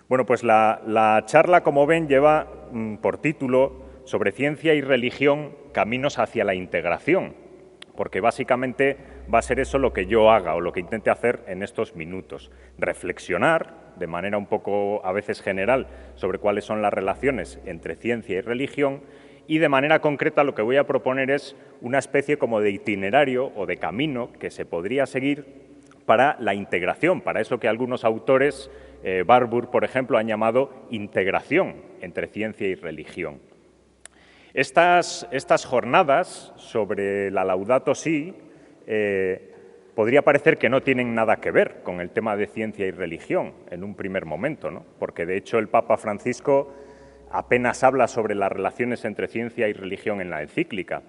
Bueno, pues la charla, como ven, lleva por título sobre ciencia y religión, caminos hacia la integración, porque básicamente va a ser eso lo que yo haga o lo que intente hacer en estos minutos. Reflexionar de manera un poco a veces general sobre cuáles son las relaciones entre ciencia y religión y de manera concreta lo que voy a proponer es una especie como de itinerario o de camino que se podría seguir para la integración, para eso que algunos autores, Barbour, por ejemplo, han llamado integración entre ciencia y religión. Estas jornadas sobre la Laudato Si podría parecer que no tienen nada que ver con el tema de ciencia y religión en un primer momento, ¿no? Porque de hecho el Papa Francisco apenas habla sobre las relaciones entre ciencia y religión en la encíclica.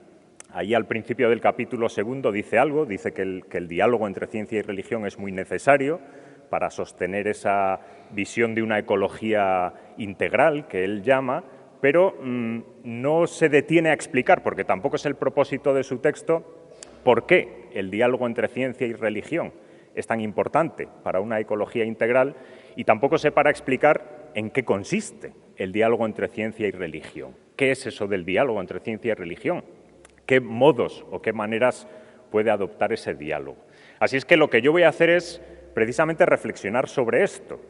Ahí al principio del capítulo 2 dice algo, dice que el diálogo entre ciencia y religión es muy necesario para sostener esa visión de una ecología integral que él llama, pero no se detiene a explicar, porque tampoco es el propósito de su texto, por qué el diálogo entre ciencia y religión es tan importante para una ecología integral y tampoco se para a explicar en qué consiste el diálogo entre ciencia y religión. ¿Qué es eso del diálogo entre ciencia y religión? ¿Qué modos o qué maneras puede adoptar ese diálogo? Así es que lo que yo voy a hacer es precisamente reflexionar sobre esto.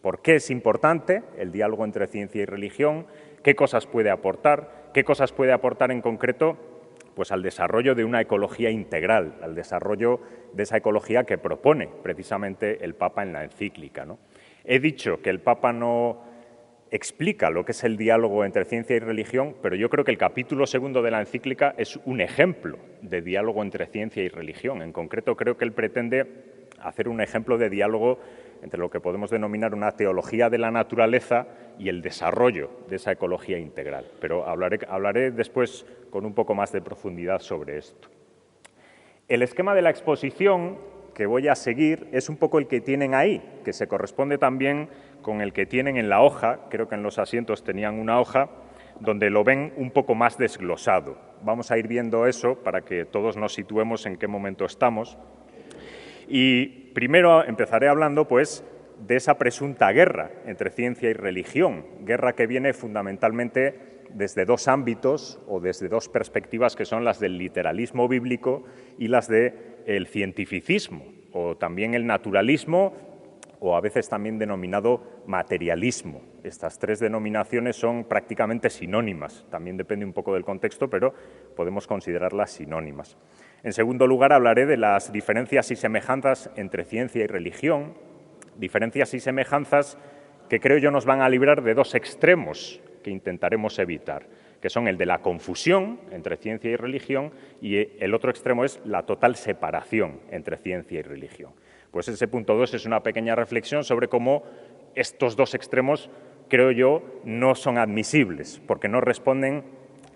¿Por qué es importante el diálogo entre ciencia y religión? ¿Qué cosas puede aportar? ¿Qué cosas puede aportar en concreto? Pues al desarrollo de una ecología integral, al desarrollo de esa ecología que propone precisamente el Papa en la encíclica, ¿no? He dicho que el Papa no explica lo que es el diálogo entre ciencia y religión, pero yo creo que el capítulo 2 de la encíclica es un ejemplo de diálogo entre ciencia y religión. En concreto, creo que él pretende hacer un ejemplo de diálogo entre lo que podemos denominar una teología de la naturaleza y el desarrollo de esa ecología integral. Pero hablaré después con un poco más de profundidad sobre esto. El esquema de la exposición que voy a seguir es un poco el que tienen ahí, que se corresponde también con el que tienen en la hoja. Creo que en los asientos tenían una hoja donde lo ven un poco más desglosado. Vamos a ir viendo eso para que todos nos situemos en qué momento estamos. Y primero empezaré hablando, pues, de esa presunta guerra entre ciencia y religión, guerra que viene fundamentalmente desde dos ámbitos o desde dos perspectivas que son las del literalismo bíblico y las del cientificismo, o también el naturalismo, o a veces también denominado materialismo. Estas tres denominaciones son prácticamente sinónimas, también depende un poco del contexto, pero podemos considerarlas sinónimas. En segundo lugar, hablaré de las diferencias y semejanzas entre ciencia y religión, diferencias y semejanzas que creo yo nos van a librar de dos extremos que intentaremos evitar, que son el de la confusión entre ciencia y religión y el otro extremo es la total separación entre ciencia y religión. Pues ese punto 2 es una pequeña reflexión sobre cómo estos dos extremos, creo yo, no son admisibles, porque no responden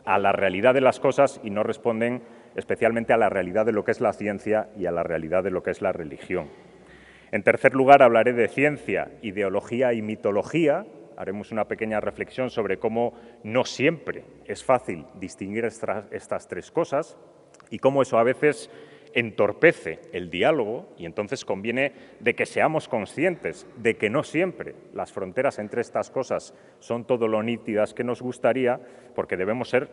a la realidad de las cosas y no responden especialmente a la realidad de lo que es la ciencia y a la realidad de lo que es la religión. En tercer lugar, hablaré de ciencia, ideología y mitología. Haremos una pequeña reflexión sobre cómo no siempre es fácil distinguir estas tres cosas y cómo eso a veces entorpece el diálogo y entonces conviene de que seamos conscientes de que no siempre las fronteras entre estas cosas son todo lo nítidas que nos gustaría, porque debemos ser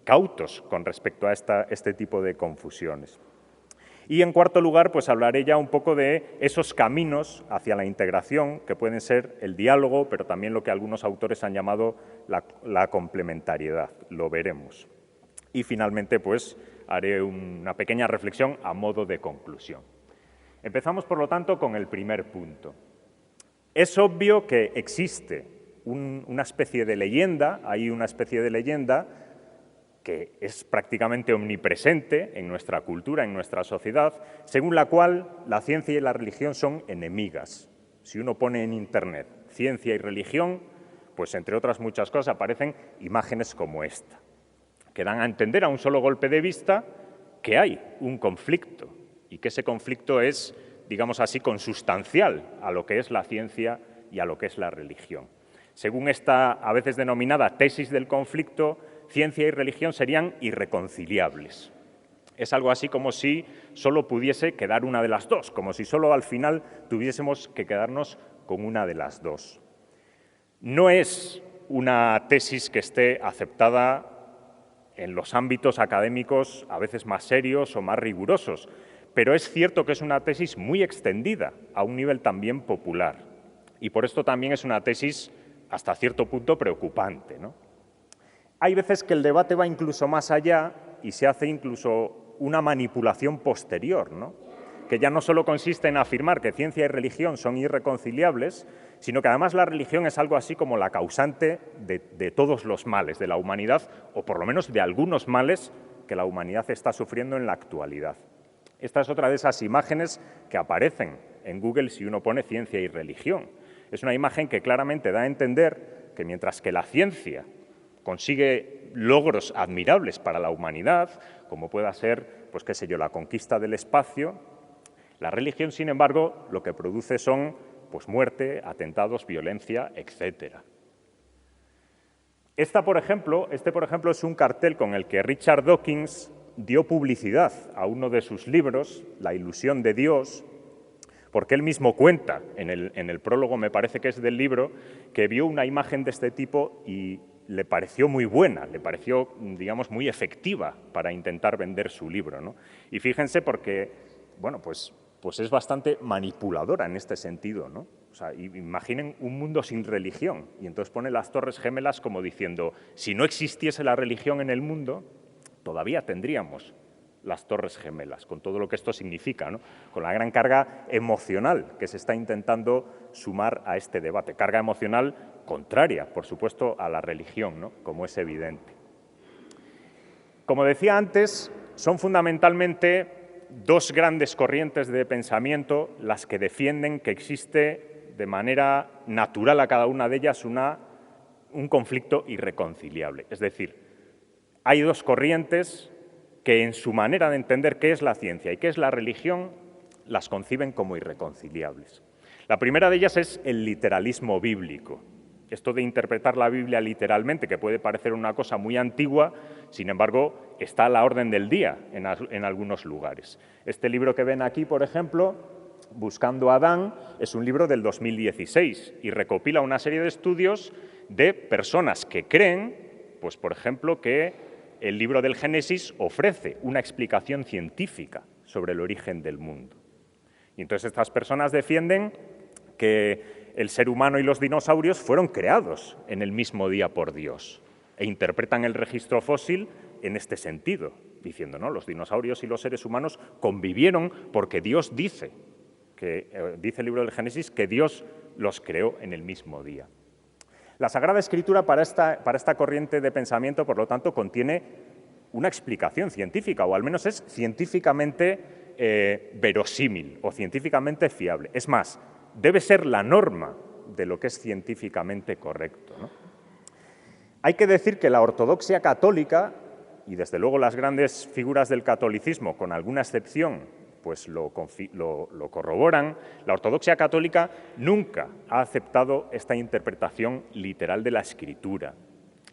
cautos con respecto a este tipo de confusiones. Y en cuarto lugar, pues hablaré ya un poco de esos caminos hacia la integración, que pueden ser el diálogo, pero también lo que algunos autores han llamado la complementariedad. Lo veremos. Y finalmente, pues haré una pequeña reflexión a modo de conclusión. Empezamos, por lo tanto, con el primer punto. Es obvio que existe una especie de leyenda, hay una especie de leyenda que es prácticamente omnipresente en nuestra cultura, en nuestra sociedad, según la cual la ciencia y la religión son enemigas. Si uno pone en Internet ciencia y religión, pues entre otras muchas cosas aparecen imágenes como esta, que dan a entender a un solo golpe de vista que hay un conflicto y que ese conflicto es, digamos así, consustancial a lo que es la ciencia y a lo que es la religión. Según esta a veces denominada tesis del conflicto, ciencia y religión serían irreconciliables. Es algo así como si solo pudiese quedar una de las dos, como si solo al final tuviésemos que quedarnos con una de las dos. No es una tesis que esté aceptada en los ámbitos académicos a veces más serios o más rigurosos, pero es cierto que es una tesis muy extendida a un nivel también popular. Y por esto también es una tesis hasta cierto punto preocupante, ¿no? Hay veces que el debate va incluso más allá y se hace incluso una manipulación posterior, ¿no? Que ya no solo consiste en afirmar que ciencia y religión son irreconciliables, sino que además la religión es algo así como la causante de todos los males de la humanidad, o por lo menos de algunos males que la humanidad está sufriendo en la actualidad. Esta es otra de esas imágenes que aparecen en Google si uno pone ciencia y religión. Es una imagen que claramente da a entender que mientras que la ciencia consigue logros admirables para la humanidad, como pueda ser, pues qué sé yo, la conquista del espacio, la religión, sin embargo, lo que produce son pues muerte, atentados, violencia, etc. Este, por ejemplo, es un cartel con el que Richard Dawkins dio publicidad a uno de sus libros, La ilusión de Dios, porque él mismo cuenta, en el prólogo, me parece que es del libro, que vio una imagen de este tipo y le pareció muy buena, le pareció, digamos, muy efectiva para intentar vender su libro, ¿no? Y fíjense porque, bueno, pues es bastante manipuladora en este sentido, ¿no? O sea, imaginen un mundo sin religión y entonces pone las Torres Gemelas como diciendo, si no existiese la religión en el mundo, todavía tendríamos las Torres Gemelas, con todo lo que esto significa, ¿no? Con la gran carga emocional que se está intentando sumar a este debate. Carga emocional contraria, por supuesto, a la religión, ¿no? Como es evidente. Como decía antes, son fundamentalmente dos grandes corrientes de pensamiento las que defienden que existe de manera natural a cada una de ellas un conflicto irreconciliable. Es decir, hay dos corrientes que en su manera de entender qué es la ciencia y qué es la religión, las conciben como irreconciliables. La primera de ellas es el literalismo bíblico. Esto de interpretar la Biblia literalmente, que puede parecer una cosa muy antigua, sin embargo, está a la orden del día en algunos lugares. Este libro que ven aquí, por ejemplo, Buscando a Adán, es un libro del 2016 y recopila una serie de estudios de personas que creen, pues por ejemplo, que el libro del Génesis ofrece una explicación científica sobre el origen del mundo. Y entonces estas personas defienden que el ser humano y los dinosaurios fueron creados en el mismo día por Dios e interpretan el registro fósil en este sentido, diciendo, ¿no? Los dinosaurios y los seres humanos convivieron porque Dios dice el libro del Génesis, que Dios los creó en el mismo día. La Sagrada Escritura para esta corriente de pensamiento, por lo tanto, contiene una explicación científica, o al menos es científicamente verosímil o científicamente fiable. Es más, debe ser la norma de lo que es científicamente correcto, ¿no? Hay que decir que la ortodoxia católica, y desde luego las grandes figuras del catolicismo, con alguna excepción, pues lo corroboran, la ortodoxia católica nunca ha aceptado esta interpretación literal de la Escritura.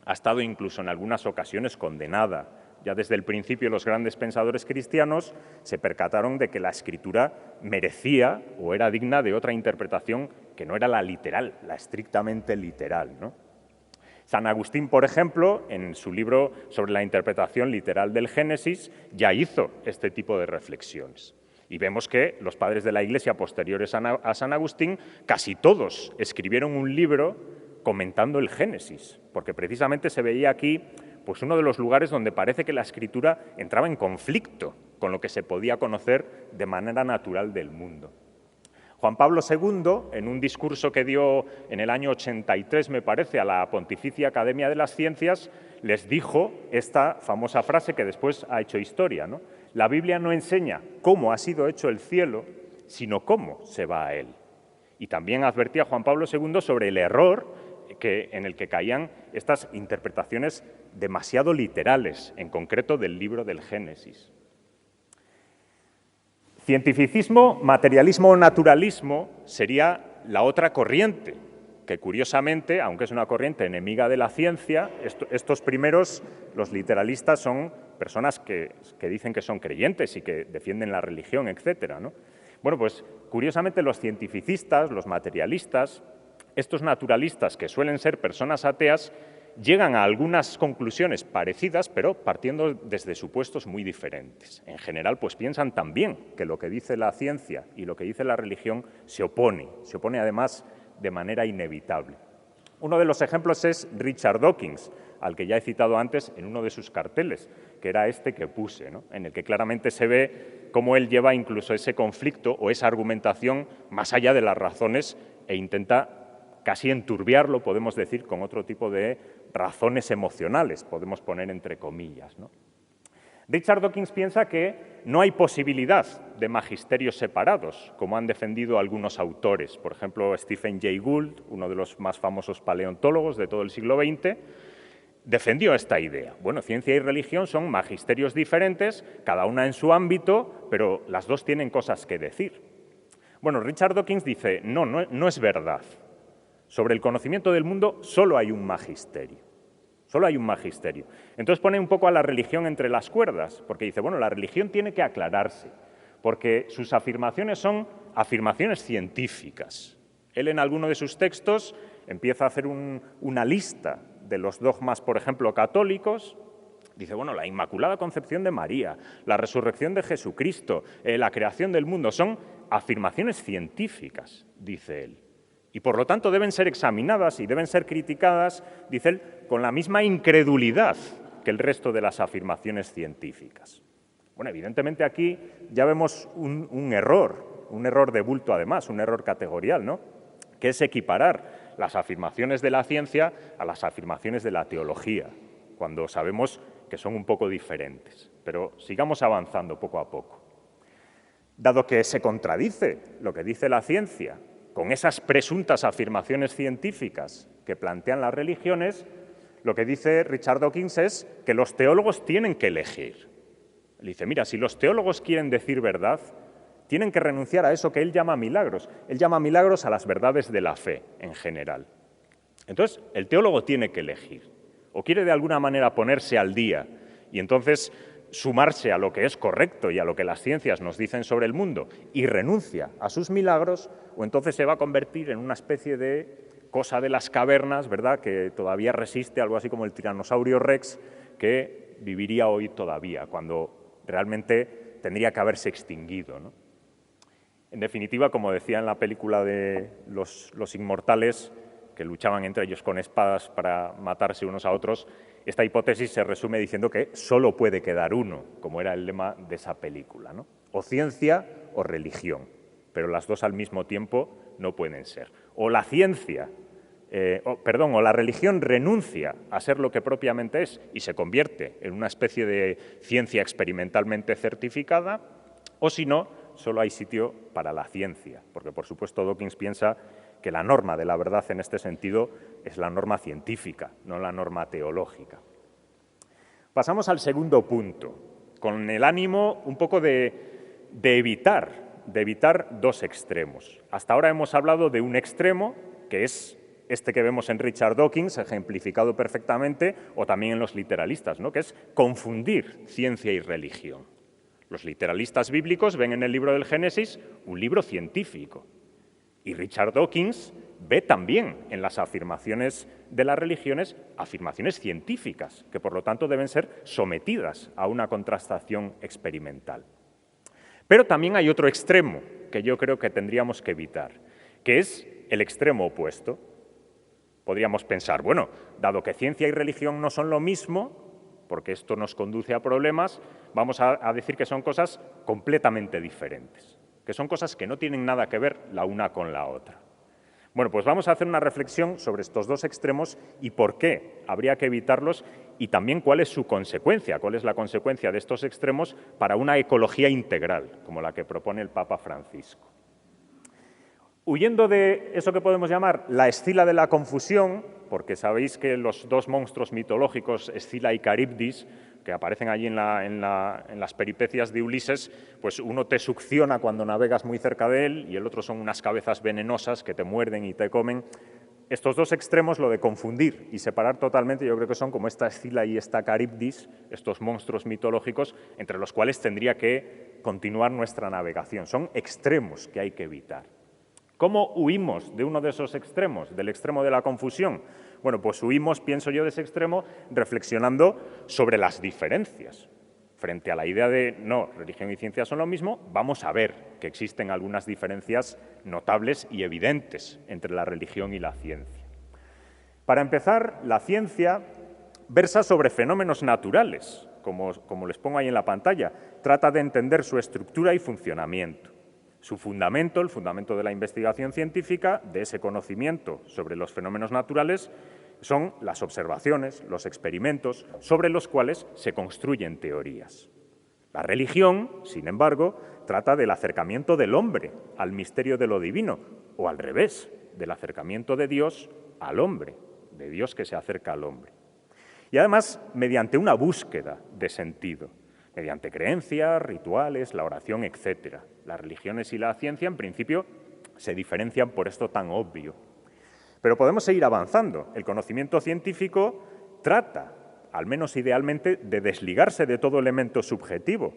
Ha estado incluso en algunas ocasiones condenada. Ya desde el principio los grandes pensadores cristianos se percataron de que la Escritura merecía o era digna de otra interpretación que no era la literal, la estrictamente literal, ¿no? San Agustín, por ejemplo, en su libro sobre la interpretación literal del Génesis, ya hizo este tipo de reflexiones. Y vemos que los padres de la Iglesia posteriores a San Agustín, casi todos escribieron un libro comentando el Génesis, porque precisamente se veía aquí pues uno de los lugares donde parece que la Escritura entraba en conflicto con lo que se podía conocer de manera natural del mundo. Juan Pablo II, en un discurso que dio en el año 83, me parece, a la Pontificia Academia de las Ciencias, les dijo esta famosa frase que después ha hecho historia, ¿no? La Biblia no enseña cómo ha sido hecho el cielo, sino cómo se va a él. Y también advertía Juan Pablo II sobre el error en el que caían estas interpretaciones demasiado literales, en concreto del libro del Génesis. Cientificismo, materialismo o naturalismo sería la otra corriente, que curiosamente, aunque es una corriente enemiga de la ciencia, estos primeros, los literalistas, son personas que dicen que son creyentes y que defienden la religión, etcétera, ¿no? Bueno, pues curiosamente los cientificistas, los materialistas, estos naturalistas, que suelen ser personas ateas, llegan a algunas conclusiones parecidas, pero partiendo desde supuestos muy diferentes. En general, pues piensan también que lo que dice la ciencia y lo que dice la religión se opone además de manera inevitable. Uno de los ejemplos es Richard Dawkins, al que ya he citado antes en uno de sus carteles, que era este que puse, ¿no?, en el que claramente se ve cómo él lleva incluso ese conflicto o esa argumentación más allá de las razones e intenta casi enturbiarlo, podemos decir, con otro tipo de razones emocionales, podemos poner entre comillas, ¿no? Richard Dawkins piensa que no hay posibilidad de magisterios separados, como han defendido algunos autores. Por ejemplo, Stephen Jay Gould, uno de los más famosos paleontólogos de todo el siglo XX, defendió esta idea. Bueno, ciencia y religión son magisterios diferentes, cada una en su ámbito, pero las dos tienen cosas que decir. Bueno, Richard Dawkins dice, no es verdad. Sobre el conocimiento del mundo solo hay un magisterio. Solo hay un magisterio. Entonces pone un poco a la religión entre las cuerdas, porque dice, bueno, la religión tiene que aclararse, porque sus afirmaciones son afirmaciones científicas. Él en alguno de sus textos empieza a hacer una lista de los dogmas, por ejemplo, católicos. Dice, bueno, la Inmaculada Concepción de María, la resurrección de Jesucristo, la creación del mundo, son afirmaciones científicas, dice él. Y por lo tanto deben ser examinadas y deben ser criticadas, dice él, con la misma incredulidad que el resto de las afirmaciones científicas. Bueno, evidentemente aquí ya vemos un error de bulto además, un error categorial, ¿no?, que es equiparar las afirmaciones de la ciencia a las afirmaciones de la teología, cuando sabemos que son un poco diferentes. Pero sigamos avanzando poco a poco. Dado que se contradice lo que dice la ciencia con esas presuntas afirmaciones científicas que plantean las religiones, lo que dice Richard Dawkins es que los teólogos tienen que elegir. Él dice, mira, si los teólogos quieren decir verdad, tienen que renunciar a eso que él llama milagros. Él llama milagros a las verdades de la fe en general. Entonces, el teólogo tiene que elegir. O quiere de alguna manera ponerse al día y entonces sumarse a lo que es correcto y a lo que las ciencias nos dicen sobre el mundo y renuncia a sus milagros, o entonces se va a convertir en una especie de cosa de las cavernas, ¿verdad?, que todavía resiste, algo así como el tiranosaurio Rex, que viviría hoy todavía, cuando realmente tendría que haberse extinguido, ¿no? En definitiva, como decía en la película de los inmortales, que luchaban entre ellos con espadas para matarse unos a otros, esta hipótesis se resume diciendo que solo puede quedar uno, como era el lema de esa película, ¿no? O ciencia o religión, pero las dos al mismo tiempo no pueden ser. O la ciencia, o la religión renuncia a ser lo que propiamente es y se convierte en una especie de ciencia experimentalmente certificada, o si no, solo hay sitio para la ciencia, porque por supuesto Dawkins piensa que la norma de la verdad en este sentido es la norma científica, no la norma teológica. Pasamos al segundo punto, con el ánimo un poco de evitar dos extremos. Hasta ahora hemos hablado de un extremo, que es este que vemos en Richard Dawkins, ejemplificado perfectamente, o también en los literalistas, ¿no?, que es confundir ciencia y religión. Los literalistas bíblicos ven en el libro del Génesis un libro científico. Y Richard Dawkins ve también en las afirmaciones de las religiones afirmaciones científicas, que por lo tanto deben ser sometidas a una contrastación experimental. Pero también hay otro extremo que yo creo que tendríamos que evitar, que es el extremo opuesto. Podríamos pensar, bueno, dado que ciencia y religión no son lo mismo, porque esto nos conduce a problemas, vamos a decir que son cosas completamente diferentes, que son cosas que no tienen nada que ver la una con la otra. Bueno, pues vamos a hacer una reflexión sobre estos dos extremos y por qué habría que evitarlos y también cuál es su consecuencia, cuál es la consecuencia de estos extremos para una ecología integral, como la que propone el Papa Francisco. Huyendo de eso que podemos llamar la Escila de la confusión, porque sabéis que los dos monstruos mitológicos, Escila y Caribdis, que aparecen allí en las peripecias de Ulises, pues uno te succiona cuando navegas muy cerca de él y el otro son unas cabezas venenosas que te muerden y te comen. Estos dos extremos, lo de confundir y separar totalmente, yo creo que son como esta Escila y esta Caribdis, estos monstruos mitológicos, entre los cuales tendría que continuar nuestra navegación. Son extremos que hay que evitar. ¿Cómo huimos de uno de esos extremos, del extremo de la confusión? Bueno, pues huimos, pienso yo, de ese extremo reflexionando sobre las diferencias. Frente a la idea de, no, religión y ciencia son lo mismo, vamos a ver que existen algunas diferencias notables y evidentes entre la religión y la ciencia. Para empezar, la ciencia versa sobre fenómenos naturales, como les pongo ahí en la pantalla. Trata de entender su estructura y funcionamiento. Su fundamento, el fundamento de la investigación científica, de ese conocimiento sobre los fenómenos naturales, son las observaciones, los experimentos, sobre los cuales se construyen teorías. La religión, sin embargo, trata del acercamiento del hombre al misterio de lo divino, o al revés, del acercamiento de Dios al hombre, de Dios que se acerca al hombre. Y además, mediante una búsqueda de sentido, mediante creencias, rituales, la oración, etc. Las religiones y la ciencia, en principio, se diferencian por esto tan obvio. Pero podemos seguir avanzando. El conocimiento científico trata, al menos idealmente, de desligarse de todo elemento subjetivo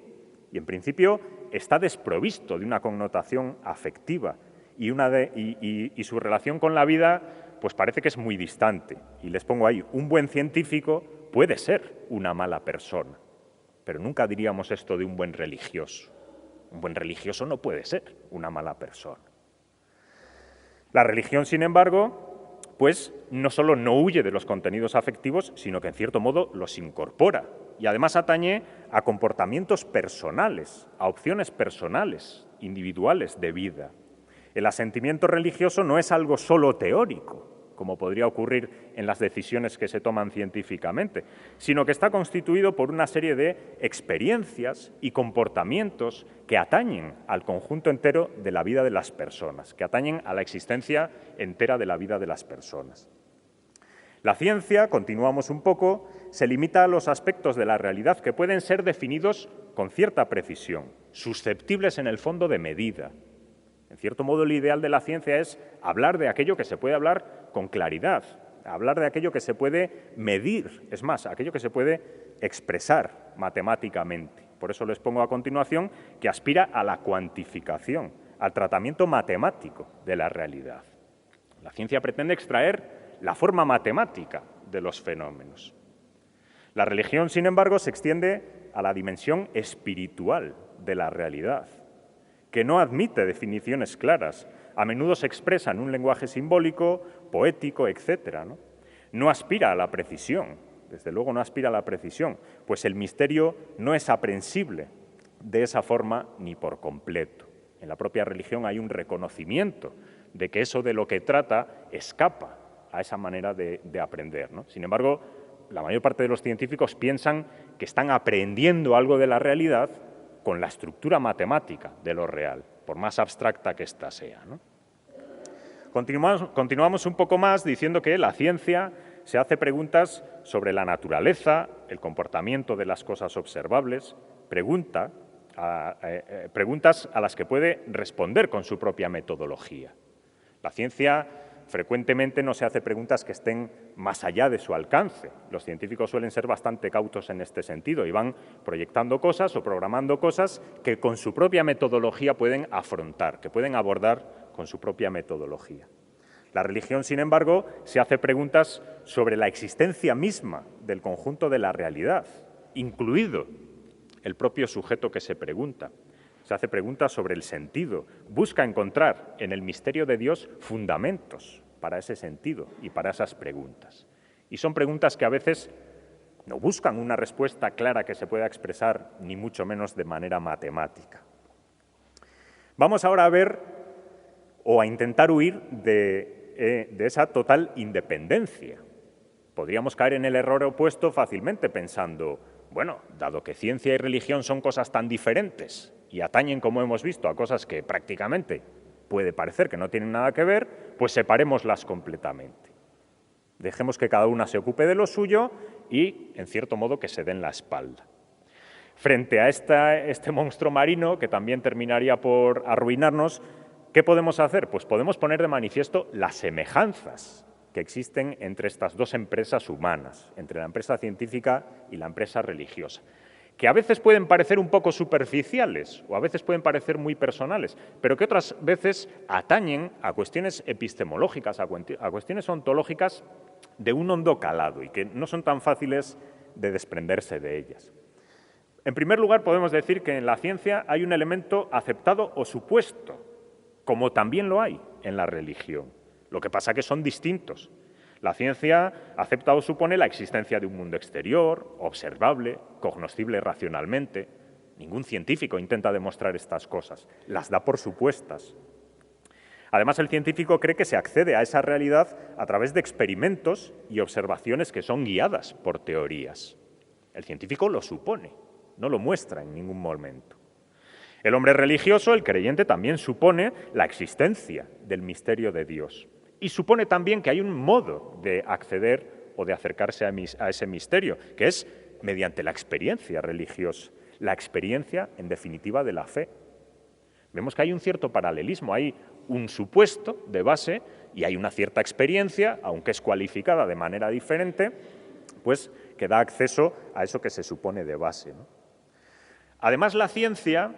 y, en principio, está desprovisto de una connotación afectiva y su relación con la vida pues parece que es muy distante. Y les pongo ahí, un buen científico puede ser una mala persona, pero nunca diríamos esto de un buen religioso. Un buen religioso no puede ser una mala persona. La religión, sin embargo, pues no solo no huye de los contenidos afectivos, sino que en cierto modo los incorpora y además atañe a comportamientos personales, a opciones personales, individuales de vida. El asentimiento religioso no es algo solo teórico, como podría ocurrir en las decisiones que se toman científicamente, sino que está constituido por una serie de experiencias y comportamientos que atañen al conjunto entero de la vida de las personas, que atañen a la existencia entera de la vida de las personas. La ciencia, continuamos un poco, se limita a los aspectos de la realidad que pueden ser definidos con cierta precisión, susceptibles en el fondo de medida. En cierto modo, el ideal de la ciencia es hablar de aquello que se puede hablar con claridad, hablar de aquello que se puede medir, es más, aquello que se puede expresar matemáticamente. Por eso les pongo a continuación que aspira a la cuantificación, al tratamiento matemático de la realidad. La ciencia pretende extraer la forma matemática de los fenómenos. La religión, sin embargo, se extiende a la dimensión espiritual de la realidad, que no admite definiciones claras. A menudo se expresa en un lenguaje simbólico, poético, etc. No aspira a la precisión, desde luego no aspira a la precisión, pues el misterio no es aprehensible de esa forma ni por completo. En la propia religión hay un reconocimiento de que eso de lo que trata escapa a esa manera de aprender, ¿no? Sin embargo, la mayor parte de los científicos piensan que están aprehendiendo algo de la realidad con la estructura matemática de lo real, por más abstracta que ésta sea, ¿no? Continuamos un poco más diciendo que la ciencia se hace preguntas sobre la naturaleza, el comportamiento de las cosas observables, preguntas a las que puede responder con su propia metodología. La ciencia frecuentemente no se hace preguntas que estén más allá de su alcance. Los científicos suelen ser bastante cautos en este sentido y van proyectando cosas o programando cosas que con su propia metodología pueden afrontar, que pueden abordar con su propia metodología. La religión, sin embargo, se hace preguntas sobre la existencia misma del conjunto de la realidad, incluido el propio sujeto que se pregunta. Se hace preguntas sobre el sentido, busca encontrar en el misterio de Dios fundamentos para ese sentido y para esas preguntas. Y son preguntas que a veces no buscan una respuesta clara que se pueda expresar, ni mucho menos de manera matemática. Vamos ahora a ver o a intentar huir de esa total independencia. Podríamos caer en el error opuesto fácilmente pensando, bueno, dado que ciencia y religión son cosas tan diferentes y atañen, como hemos visto, a cosas que prácticamente puede parecer que no tienen nada que ver, pues separémoslas completamente. Dejemos que cada una se ocupe de lo suyo y, en cierto modo, que se den la espalda. Frente a este monstruo marino, que también terminaría por arruinarnos, ¿qué podemos hacer? Pues podemos poner de manifiesto las semejanzas que existen entre estas dos empresas humanas, entre la empresa científica y la empresa religiosa. que a veces pueden parecer un poco superficiales o a veces pueden parecer muy personales, pero que otras veces atañen a cuestiones epistemológicas, a cuestiones ontológicas de un hondo calado y que no son tan fáciles de desprenderse de ellas. En primer lugar, podemos decir que en la ciencia hay un elemento aceptado o supuesto, como también lo hay en la religión. Lo que pasa es que son distintos. La ciencia acepta o supone la existencia de un mundo exterior, observable, cognoscible racionalmente. Ningún científico intenta demostrar estas cosas, las da por supuestas. Además, el científico cree que se accede a esa realidad a través de experimentos y observaciones que son guiadas por teorías. El científico lo supone, no lo muestra en ningún momento. El hombre religioso, el creyente, también supone la existencia del misterio de Dios. Y supone también que hay un modo de acceder o de acercarse a ese misterio, que es mediante la experiencia religiosa, la experiencia, en definitiva, de la fe. Vemos que hay un cierto paralelismo, hay un supuesto de base y hay una cierta experiencia, aunque es cualificada de manera diferente, pues que da acceso a eso que se supone de base, ¿no? Además, la ciencia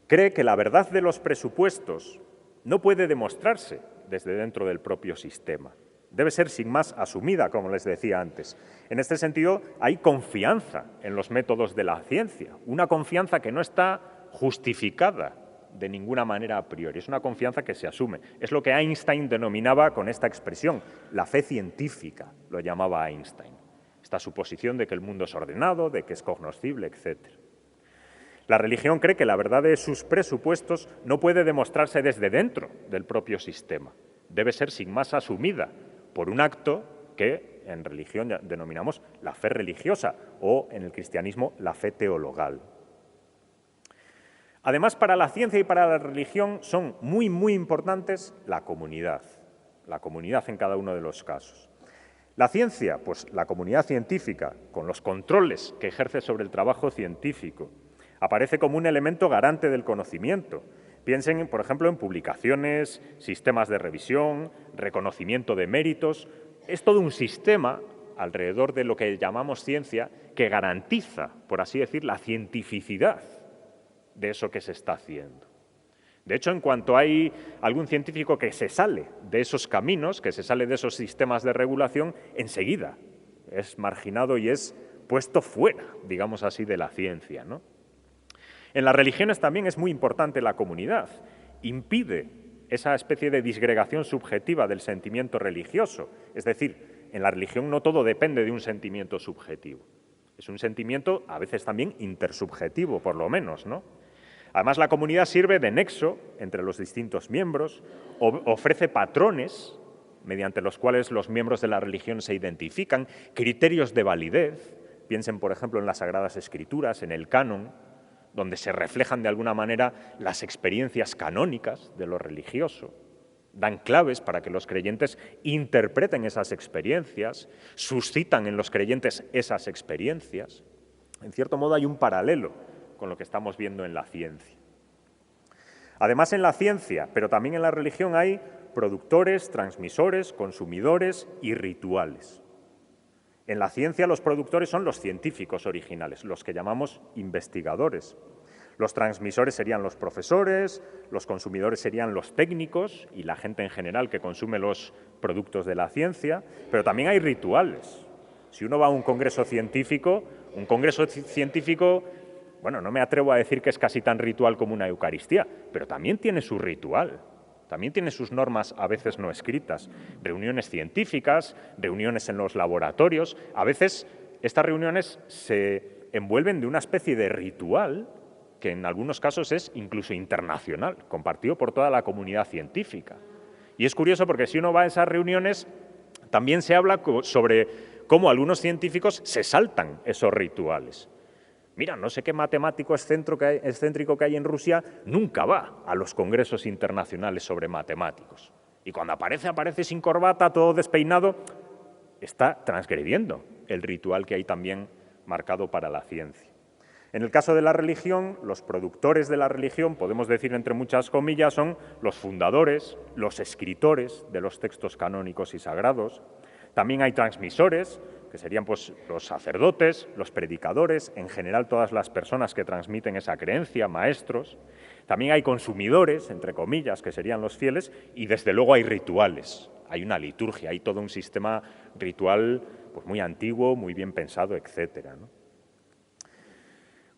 cree que la verdad de los presupuestos no puede demostrarse desde dentro del propio sistema. Debe ser sin más asumida, como les decía antes. En este sentido, hay confianza en los métodos de la ciencia, una confianza que no está justificada de ninguna manera a priori, es una confianza que se asume. Es lo que Einstein denominaba con esta expresión, la fe científica, lo llamaba Einstein. Esta suposición de que el mundo es ordenado, de que es cognoscible, etc. La religión cree que la verdad de sus presupuestos no puede demostrarse desde dentro del propio sistema. Debe ser sin más asumida por un acto que en religión denominamos la fe religiosa o en el cristianismo la fe teologal. Además, para la ciencia y para la religión son muy importantes la comunidad en cada uno de los casos. La ciencia, pues la comunidad científica, con los controles que ejerce sobre el trabajo científico, aparece como un elemento garante del conocimiento. Piensen, por ejemplo, en publicaciones, sistemas de revisión, reconocimiento de méritos. Es todo un sistema alrededor de lo que llamamos ciencia que garantiza, por así decir, la cientificidad de eso que se está haciendo. De hecho, en cuanto hay algún científico que se sale de esos caminos, que se sale de esos sistemas de regulación, enseguida es marginado y es puesto fuera, digamos así, de la ciencia, ¿no? En las religiones también es muy importante la comunidad. Impide esa especie de disgregación subjetiva del sentimiento religioso. Es decir, en la religión no todo depende de un sentimiento subjetivo. Es un sentimiento a veces también intersubjetivo, por lo menos, ¿no? Además, la comunidad sirve de nexo entre los distintos miembros, ofrece patrones mediante los cuales los miembros de la religión se identifican, criterios de validez. Piensen, por ejemplo, en las Sagradas Escrituras, en el canon, donde se reflejan de alguna manera las experiencias canónicas de lo religioso. Dan claves para que los creyentes interpreten esas experiencias, suscitan en los creyentes esas experiencias. En cierto modo hay un paralelo con lo que estamos viendo en la ciencia. Además, en la ciencia, pero también en la religión, hay productores, transmisores, consumidores y rituales. En la ciencia los productores son los científicos originales, los que llamamos investigadores. Los transmisores serían los profesores, los consumidores serían los técnicos y la gente en general que consume los productos de la ciencia, pero también hay rituales. Si uno va a un congreso científico, bueno, no me atrevo a decir que es casi tan ritual como una Eucaristía, pero también tiene su ritual. También tiene sus normas a veces no escritas, reuniones científicas, reuniones en los laboratorios. A veces estas reuniones se envuelven de una especie de ritual que en algunos casos es incluso internacional, compartido por toda la comunidad científica. Y es curioso porque si uno va a esas reuniones, también se habla sobre cómo algunos científicos se saltan esos rituales. Mira, no sé qué matemático excéntrico que hay en Rusia nunca va a los congresos internacionales sobre matemáticos. Y cuando aparece sin corbata, todo despeinado, está transgrediendo el ritual que hay también marcado para la ciencia. En el caso de la religión, los productores de la religión, podemos decir entre muchas comillas, son los fundadores, los escritores de los textos canónicos y sagrados. También hay transmisores, que serían pues, los sacerdotes, los predicadores, en general todas las personas que transmiten esa creencia, maestros. También hay consumidores, entre comillas, que serían los fieles, y desde luego hay rituales, hay una liturgia, hay todo un sistema ritual pues, muy antiguo, muy bien pensado, etcétera, ¿no?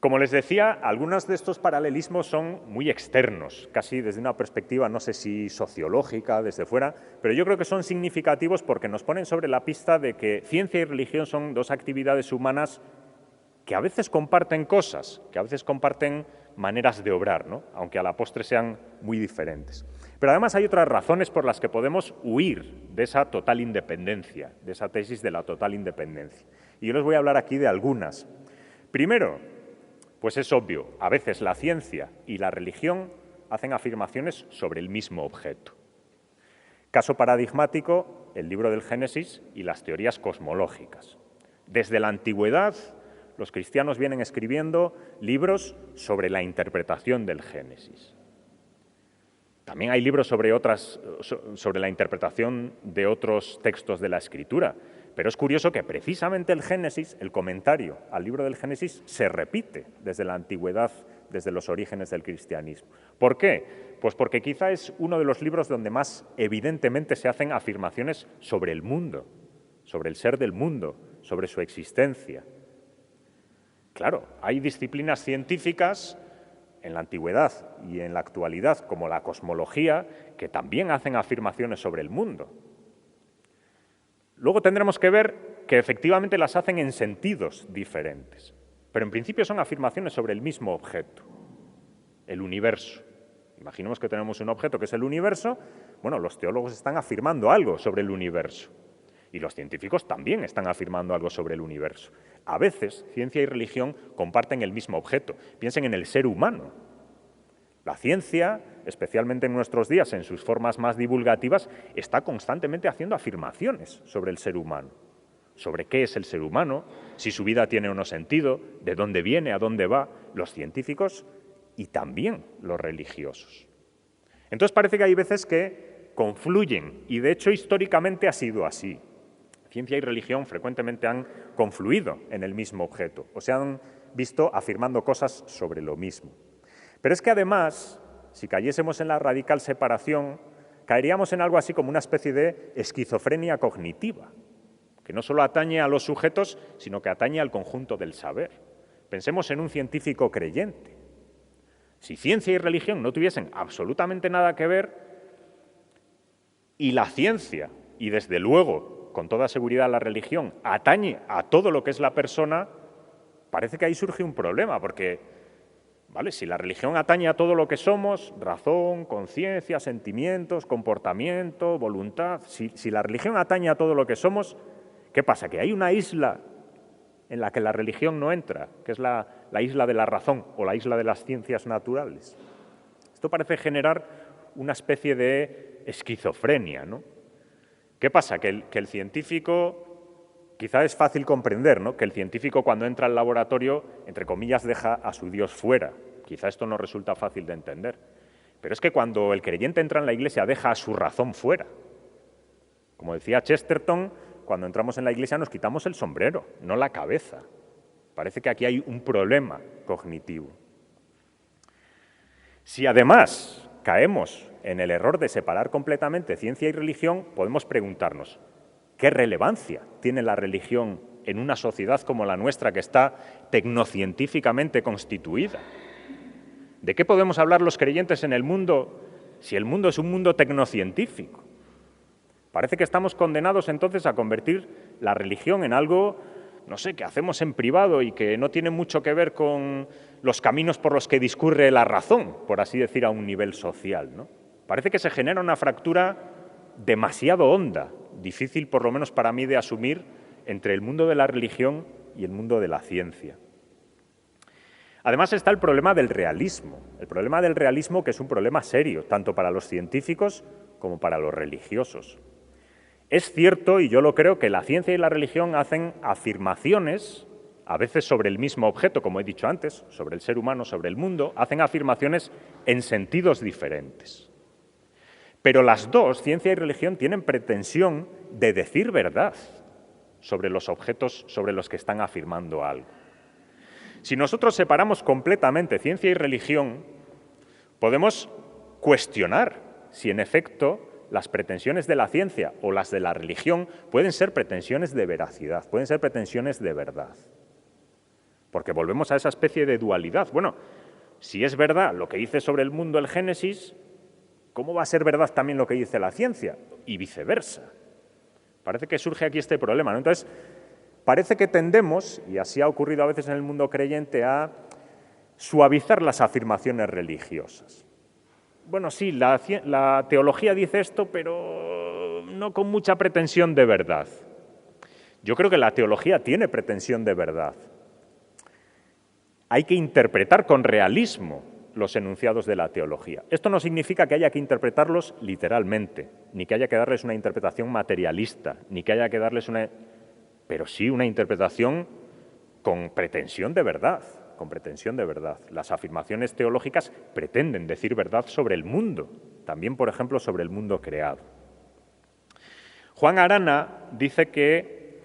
Como les decía, algunos de estos paralelismos son muy externos, casi desde una perspectiva, no sé si sociológica, desde fuera, pero yo creo que son significativos porque nos ponen sobre la pista de que ciencia y religión son dos actividades humanas que a veces comparten cosas, que a veces comparten maneras de obrar, ¿no? Aunque a la postre sean muy diferentes. Pero además hay otras razones por las que podemos huir de esa total independencia, de esa tesis de la total independencia. Y yo les voy a hablar aquí de algunas. Primero, pues es obvio, a veces la ciencia y la religión hacen afirmaciones sobre el mismo objeto. Caso paradigmático, el libro del Génesis y las teorías cosmológicas. Desde la antigüedad, los cristianos vienen escribiendo libros sobre la interpretación del Génesis. También hay libros sobre la interpretación de otros textos de la Escritura, pero es curioso que precisamente el Génesis, el comentario al libro del Génesis, se repite desde la antigüedad, desde los orígenes del cristianismo. ¿Por qué? Pues porque quizá es uno de los libros donde más evidentemente se hacen afirmaciones sobre el mundo, sobre el ser del mundo, sobre su existencia. Claro, hay disciplinas científicas en la antigüedad y en la actualidad, como la cosmología, que también hacen afirmaciones sobre el mundo. Luego tendremos que ver que efectivamente las hacen en sentidos diferentes, pero en principio son afirmaciones sobre el mismo objeto, el universo. Imaginemos que tenemos un objeto que es el universo, bueno, los teólogos están afirmando algo sobre el universo y los científicos también están afirmando algo sobre el universo. A veces, ciencia y religión comparten el mismo objeto. Piensen en el ser humano. La ciencia, especialmente en nuestros días, en sus formas más divulgativas, está constantemente haciendo afirmaciones sobre el ser humano, sobre qué es el ser humano, si su vida tiene o no sentido, de dónde viene, a dónde va, los científicos y también los religiosos. Entonces parece que hay veces que confluyen, y de hecho históricamente ha sido así. Ciencia y religión frecuentemente han confluido en el mismo objeto, o se han visto afirmando cosas sobre lo mismo. Pero es que además, si cayésemos en la radical separación, caeríamos en algo así como una especie de esquizofrenia cognitiva, que no solo atañe a los sujetos, sino que atañe al conjunto del saber. Pensemos en un científico creyente. Si ciencia y religión no tuviesen absolutamente nada que ver, y la ciencia, y desde luego, con toda seguridad la religión, atañe a todo lo que es la persona, parece que ahí surge un problema, porque ¿vale? Si la religión atañe a todo lo que somos, razón, conciencia, sentimientos, comportamiento, voluntad, si la religión atañe a todo lo que somos, ¿qué pasa? Que hay una isla en la que la religión no entra, que es la isla de la razón o la isla de las ciencias naturales. Esto parece generar una especie de esquizofrenia, ¿no? ¿Qué pasa? Que el científico, quizá es fácil comprender, ¿no? Que el científico cuando entra al laboratorio, entre comillas, deja a su Dios fuera. Quizá esto no resulta fácil de entender. Pero es que cuando el creyente entra en la iglesia, deja a su razón fuera. Como decía Chesterton, cuando entramos en la iglesia nos quitamos el sombrero, no la cabeza. Parece que aquí hay un problema cognitivo. Si además caemos en el error de separar completamente ciencia y religión, podemos preguntarnos, ¿qué relevancia tiene la religión en una sociedad como la nuestra que está tecnocientíficamente constituida? ¿De qué podemos hablar los creyentes en el mundo si el mundo es un mundo tecnocientífico? Parece que estamos condenados entonces a convertir la religión en algo, no sé, que hacemos en privado y que no tiene mucho que ver con los caminos por los que discurre la razón, por así decir, a un nivel social, ¿no? Parece que se genera una fractura demasiado honda, difícil por lo menos para mí de asumir, entre el mundo de la religión y el mundo de la ciencia. Además está el problema del realismo que es un problema serio, tanto para los científicos como para los religiosos. Es cierto, y yo lo creo, que la ciencia y la religión hacen afirmaciones, a veces sobre el mismo objeto, como he dicho antes, sobre el ser humano, sobre el mundo, hacen afirmaciones en sentidos diferentes. Pero las dos, ciencia y religión, tienen pretensión de decir verdad. sobre los objetos sobre los que están afirmando algo. Si nosotros separamos completamente ciencia y religión, podemos cuestionar si en efecto las pretensiones de la ciencia o las de la religión pueden ser pretensiones de veracidad, pueden ser pretensiones de verdad. Porque volvemos a esa especie de dualidad. Bueno, si es verdad lo que dice sobre el mundo el Génesis, ¿cómo va a ser verdad también lo que dice la ciencia? Y viceversa. Parece que surge aquí este problema, ¿no? Entonces, parece que tendemos, y así ha ocurrido a veces en el mundo creyente, a suavizar las afirmaciones religiosas. Bueno, sí, la teología dice esto, pero no con mucha pretensión de verdad. Yo creo que la teología tiene pretensión de verdad. Hay que interpretar con realismo los enunciados de la teología. Esto no significa que haya que interpretarlos literalmente, ni que haya que darles una interpretación materialista, ni que haya que darles pero sí una interpretación con pretensión de verdad, con pretensión de verdad. Las afirmaciones teológicas pretenden decir verdad sobre el mundo, también, por ejemplo, sobre el mundo creado. Juan Arana dice que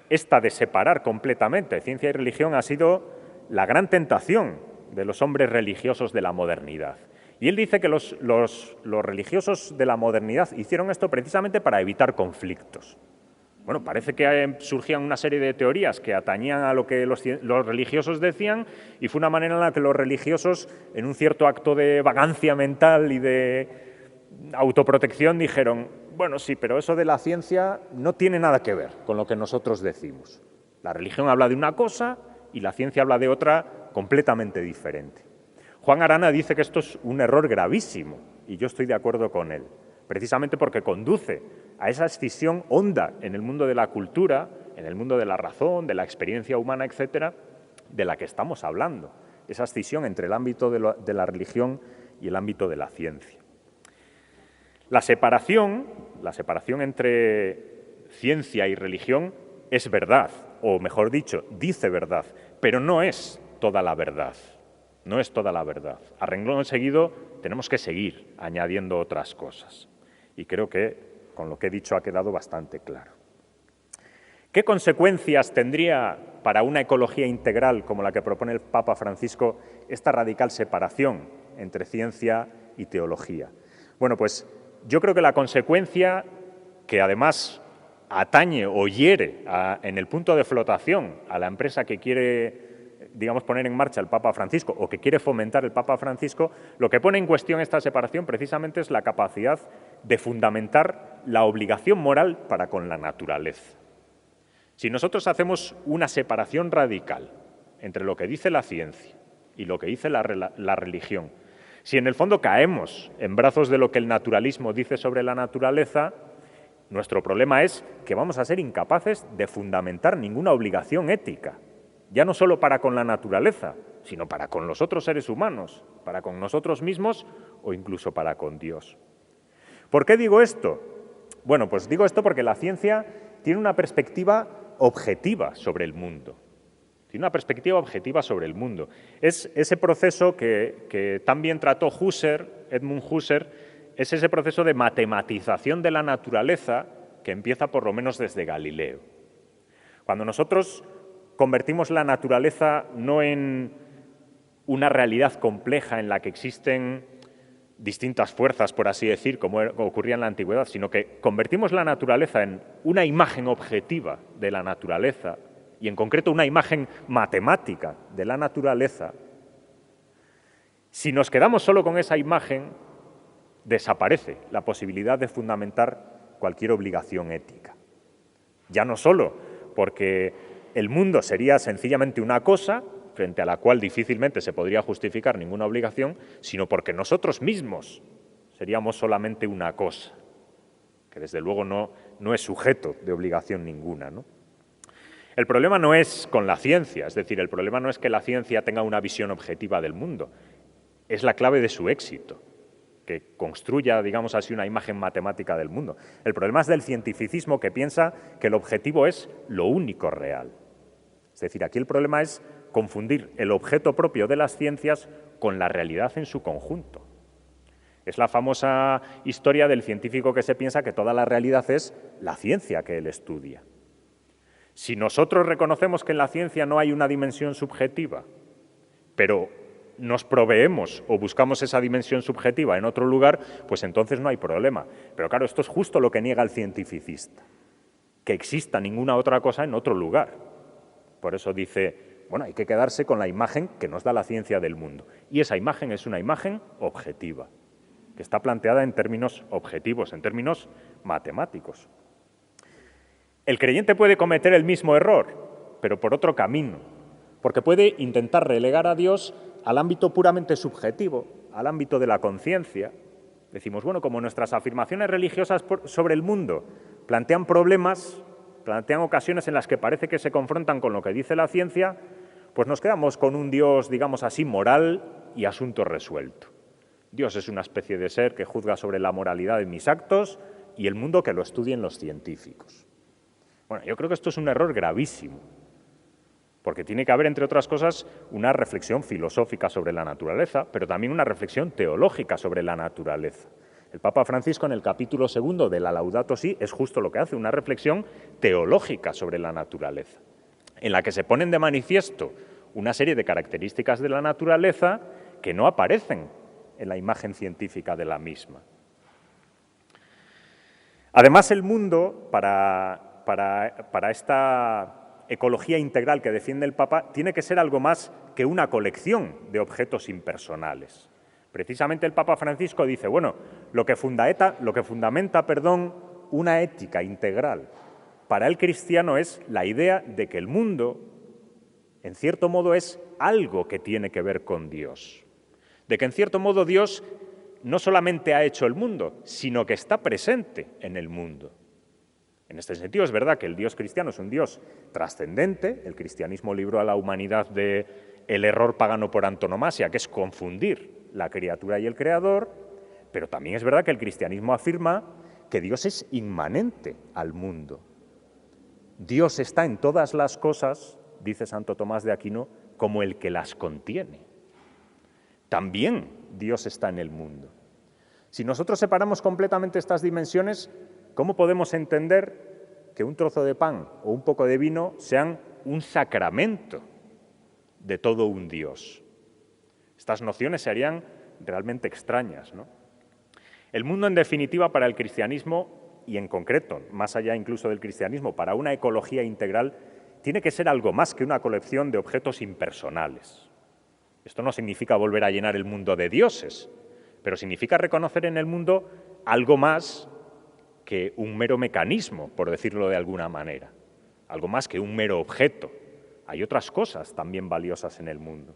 esta de separar completamente ciencia y religión ha sido la gran tentación de los hombres religiosos de la modernidad. Y él dice que los religiosos de la modernidad hicieron esto precisamente para evitar conflictos. Bueno, parece que surgían una serie de teorías que atañían a lo que los religiosos decían y fue una manera en la que los religiosos, en un cierto acto de vagancia mental y de autoprotección, dijeron, bueno, sí, pero eso de la ciencia no tiene nada que ver con lo que nosotros decimos. La religión habla de una cosa y la ciencia habla de otra completamente diferente. Juan Arana dice que esto es un error gravísimo y yo estoy de acuerdo con él, precisamente porque conduce a esa escisión honda en el mundo de la cultura, en el mundo de la razón, de la experiencia humana, etcétera, de la que estamos hablando, esa escisión entre el ámbito de la religión y el ámbito de la ciencia. La separación entre ciencia y religión es verdad, o mejor dicho, dice verdad, pero no es toda la verdad. No es toda la verdad. A renglón seguido tenemos que seguir añadiendo otras cosas. Y creo que con lo que he dicho ha quedado bastante claro. ¿Qué consecuencias tendría para una ecología integral como la que propone el Papa Francisco esta radical separación entre ciencia y teología? Bueno, pues yo creo que la consecuencia, que además atañe o hiere en el punto de flotación a la empresa que quiere, digamos, poner en marcha el Papa Francisco o que quiere fomentar el Papa Francisco, lo que pone en cuestión esta separación precisamente es la capacidad de fundamentar la obligación moral para con la naturaleza. Si nosotros hacemos una separación radical entre lo que dice la ciencia y lo que dice la religión, si en el fondo caemos en brazos de lo que el naturalismo dice sobre la naturaleza, nuestro problema es que vamos a ser incapaces de fundamentar ninguna obligación ética, ya no solo para con la naturaleza, sino para con los otros seres humanos, para con nosotros mismos o incluso para con Dios. ¿Por qué digo esto? Bueno, pues digo esto porque la ciencia tiene una perspectiva objetiva sobre el mundo. Tiene una perspectiva objetiva sobre el mundo. Es ese proceso que también trató Edmund Husserl, es ese proceso de matematización de la naturaleza que empieza por lo menos desde Galileo. Cuando nosotros convertimos la naturaleza no en una realidad compleja en la que existen distintas fuerzas, por así decir, como ocurría en la antigüedad, sino que convertimos la naturaleza en una imagen objetiva de la naturaleza y en concreto una imagen matemática de la naturaleza, si nos quedamos solo con esa imagen, desaparece la posibilidad de fundamentar cualquier obligación ética. Ya no solo porque el mundo sería sencillamente una cosa frente a la cual difícilmente se podría justificar ninguna obligación, sino porque nosotros mismos seríamos solamente una cosa, que desde luego no es sujeto de obligación ninguna, ¿no? El problema no es con la ciencia, es decir, el problema no es que la ciencia tenga una visión objetiva del mundo, es la clave de su éxito, que construya, digamos así, una imagen matemática del mundo. El problema es del cientificismo que piensa que el objetivo es lo único real. Es decir, aquí el problema es confundir el objeto propio de las ciencias con la realidad en su conjunto. Es la famosa historia del científico que se piensa que toda la realidad es la ciencia que él estudia. Si nosotros reconocemos que en la ciencia no hay una dimensión subjetiva, pero nos proveemos o buscamos esa dimensión subjetiva en otro lugar, pues entonces no hay problema. Pero claro, esto es justo lo que niega el cientificista, que exista ninguna otra cosa en otro lugar. Por eso dice, bueno, hay que quedarse con la imagen que nos da la ciencia del mundo. Y esa imagen es una imagen objetiva, que está planteada en términos objetivos, en términos matemáticos. El creyente puede cometer el mismo error, pero por otro camino, porque puede intentar relegar a Dios al ámbito puramente subjetivo, al ámbito de la conciencia. Decimos, bueno, como nuestras afirmaciones religiosas sobre el mundo plantean problemas, plantean ocasiones en las que parece que se confrontan con lo que dice la ciencia, pues nos quedamos con un Dios, digamos así, moral y asunto resuelto. Dios es una especie de ser que juzga sobre la moralidad de mis actos y el mundo que lo estudien los científicos. Bueno, yo creo que esto es un error gravísimo, porque tiene que haber, entre otras cosas, una reflexión filosófica sobre la naturaleza, pero también una reflexión teológica sobre la naturaleza. El Papa Francisco, en el capítulo 2 de la Laudato Si, es justo lo que hace, una reflexión teológica sobre la naturaleza, en la que se ponen de manifiesto una serie de características de la naturaleza que no aparecen en la imagen científica de la misma. Además, el mundo, para esta ecología integral que defiende el Papa, tiene que ser algo más que una colección de objetos impersonales. Precisamente el Papa Francisco dice, bueno, lo que fundamenta, una ética integral para el cristiano es la idea de que el mundo, en cierto modo, es algo que tiene que ver con Dios. De que, en cierto modo, Dios no solamente ha hecho el mundo, sino que está presente en el mundo. En este sentido, es verdad que el Dios cristiano es un Dios trascendente. El cristianismo libró a la humanidad del error pagano por antonomasia, que es confundir la criatura y el creador, pero también es verdad que el cristianismo afirma que Dios es inmanente al mundo. Dios está en todas las cosas, dice Santo Tomás de Aquino, como el que las contiene. También Dios está en el mundo. Si nosotros separamos completamente estas dimensiones, ¿cómo podemos entender que un trozo de pan o un poco de vino sean un sacramento de todo un Dios? Estas nociones serían realmente extrañas, ¿no? El mundo, en definitiva, para el cristianismo, y en concreto, más allá incluso del cristianismo, para una ecología integral, tiene que ser algo más que una colección de objetos impersonales. Esto no significa volver a llenar el mundo de dioses, pero significa reconocer en el mundo algo más que un mero mecanismo, por decirlo de alguna manera, algo más que un mero objeto. Hay otras cosas también valiosas en el mundo.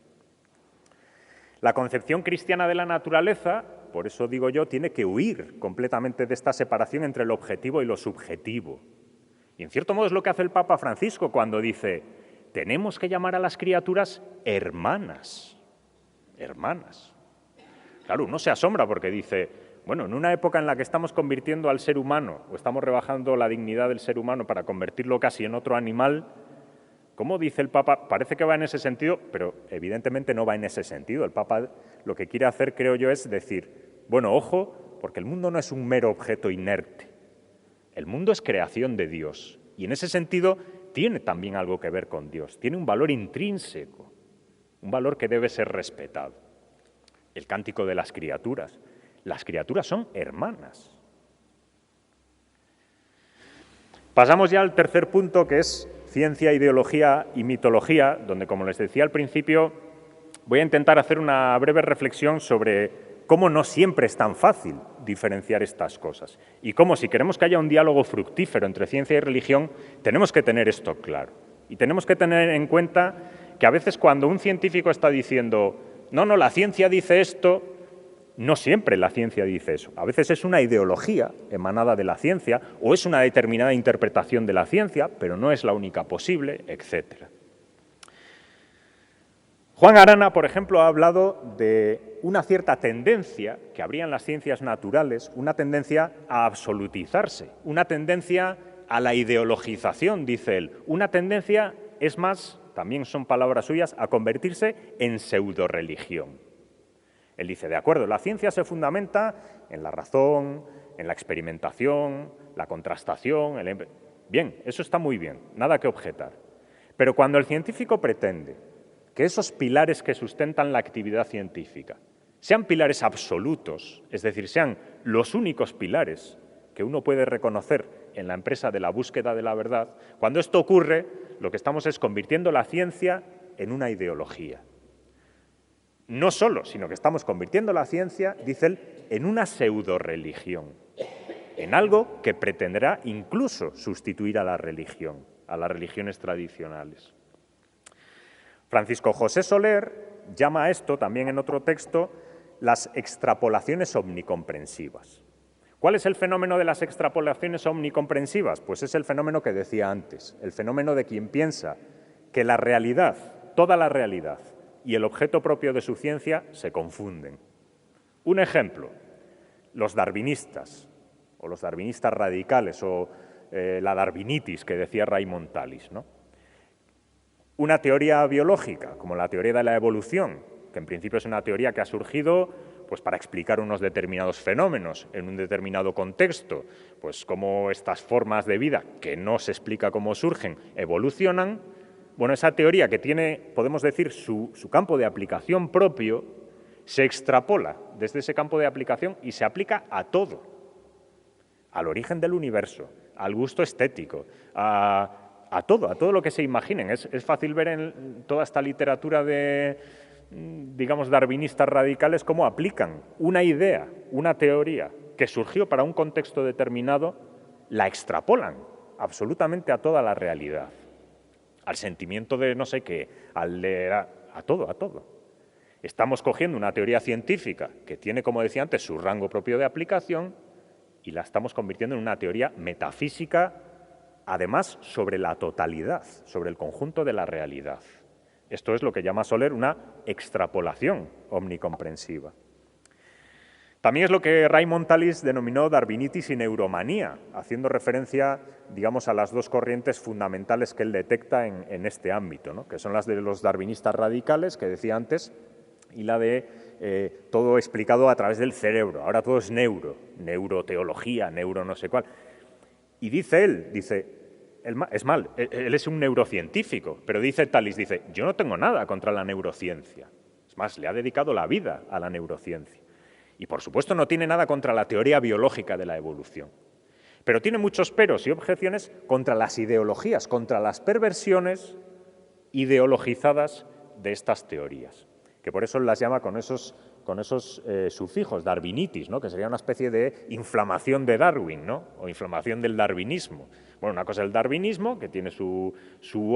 La concepción cristiana de la naturaleza, por eso digo yo, tiene que huir completamente de esta separación entre lo objetivo y lo subjetivo. Y en cierto modo es lo que hace el Papa Francisco cuando dice, tenemos que llamar a las criaturas hermanas. Hermanas. Claro, uno se asombra porque dice, bueno, en una época en la que estamos convirtiendo al ser humano, o estamos rebajando la dignidad del ser humano para convertirlo casi en otro animal, ¿cómo dice el Papa? Parece que va en ese sentido, pero evidentemente no va en ese sentido. El Papa lo que quiere hacer, creo yo, es decir, bueno, ojo, porque el mundo no es un mero objeto inerte. El mundo es creación de Dios, y en ese sentido tiene también algo que ver con Dios, tiene un valor intrínseco, un valor que debe ser respetado. El cántico de las criaturas son hermanas. Pasamos ya al tercer punto, que es ciencia, ideología y mitología, donde, como les decía al principio, voy a intentar hacer una breve reflexión sobre cómo no siempre es tan fácil diferenciar estas cosas y cómo, si queremos que haya un diálogo fructífero entre ciencia y religión, tenemos que tener esto claro. Y tenemos que tener en cuenta que a veces cuando un científico está diciendo no, la ciencia dice esto, no siempre la ciencia dice eso. A veces es una ideología emanada de la ciencia o es una determinada interpretación de la ciencia, pero no es la única posible, etc. Juan Arana, por ejemplo, ha hablado de una cierta tendencia que habría en las ciencias naturales, una tendencia a absolutizarse, una tendencia a la ideologización, dice él, una tendencia, es más, también son palabras suyas, a convertirse en pseudoreligión. Él dice, de acuerdo, la ciencia se fundamenta en la razón, en la experimentación, la contrastación, Bien, eso está muy bien, nada que objetar. Pero cuando el científico pretende que esos pilares que sustentan la actividad científica sean pilares absolutos, es decir, sean los únicos pilares que uno puede reconocer en la empresa de la búsqueda de la verdad, cuando esto ocurre, lo que estamos es convirtiendo la ciencia en una ideología. No solo, sino que estamos convirtiendo la ciencia, dice él, en una pseudoreligión, en algo que pretenderá incluso sustituir a la religión, a las religiones tradicionales. Francisco José Soler llama a esto, también en otro texto, las extrapolaciones omnicomprensivas. ¿Cuál es el fenómeno de las extrapolaciones omnicomprensivas? Pues es el fenómeno que decía antes, el fenómeno de quien piensa que la realidad, toda la realidad y el objeto propio de su ciencia se confunden. Un ejemplo, los darwinistas, o los darwinistas radicales, o la darwinitis que decía Raymond Tallis, ¿no? Una teoría biológica, como la teoría de la evolución, que en principio es una teoría que ha surgido pues, para explicar unos determinados fenómenos en un determinado contexto, pues cómo estas formas de vida, que no se explica cómo surgen, evolucionan. Bueno, esa teoría que tiene, podemos decir, su campo de aplicación propio, se extrapola desde ese campo de aplicación y se aplica a todo, al origen del universo, al gusto estético, a todo lo que se imaginen. Es fácil ver en toda esta literatura de, digamos, darwinistas radicales cómo aplican una idea, una teoría que surgió para un contexto determinado, la extrapolan absolutamente a toda la realidad, al sentimiento de no sé qué, a todo. Estamos cogiendo una teoría científica que tiene, como decía antes, su rango propio de aplicación y la estamos convirtiendo en una teoría metafísica, además, sobre la totalidad, sobre el conjunto de la realidad. Esto es lo que llama Soler una extrapolación omnicomprensiva. También es lo que Raymond Tallis denominó darwinitis y neuromanía, haciendo referencia, digamos, a las dos corrientes fundamentales que él detecta en este ámbito, ¿no? Que son las de los darwinistas radicales, que decía antes, y la de todo explicado a través del cerebro. Ahora todo es neuroteología, neuro no sé cuál. Y dice él, él es un neurocientífico, pero dice Tallis, yo no tengo nada contra la neurociencia. Es más, le ha dedicado la vida a la neurociencia. Y, por supuesto, no tiene nada contra la teoría biológica de la evolución. Pero tiene muchos peros y objeciones contra las ideologías, contra las perversiones ideologizadas de estas teorías, que por eso las llama con esos sufijos, darwinitis, ¿no? Que sería una especie de inflamación de Darwin, ¿no? O inflamación del darwinismo. Bueno, una cosa es el darwinismo, que tiene su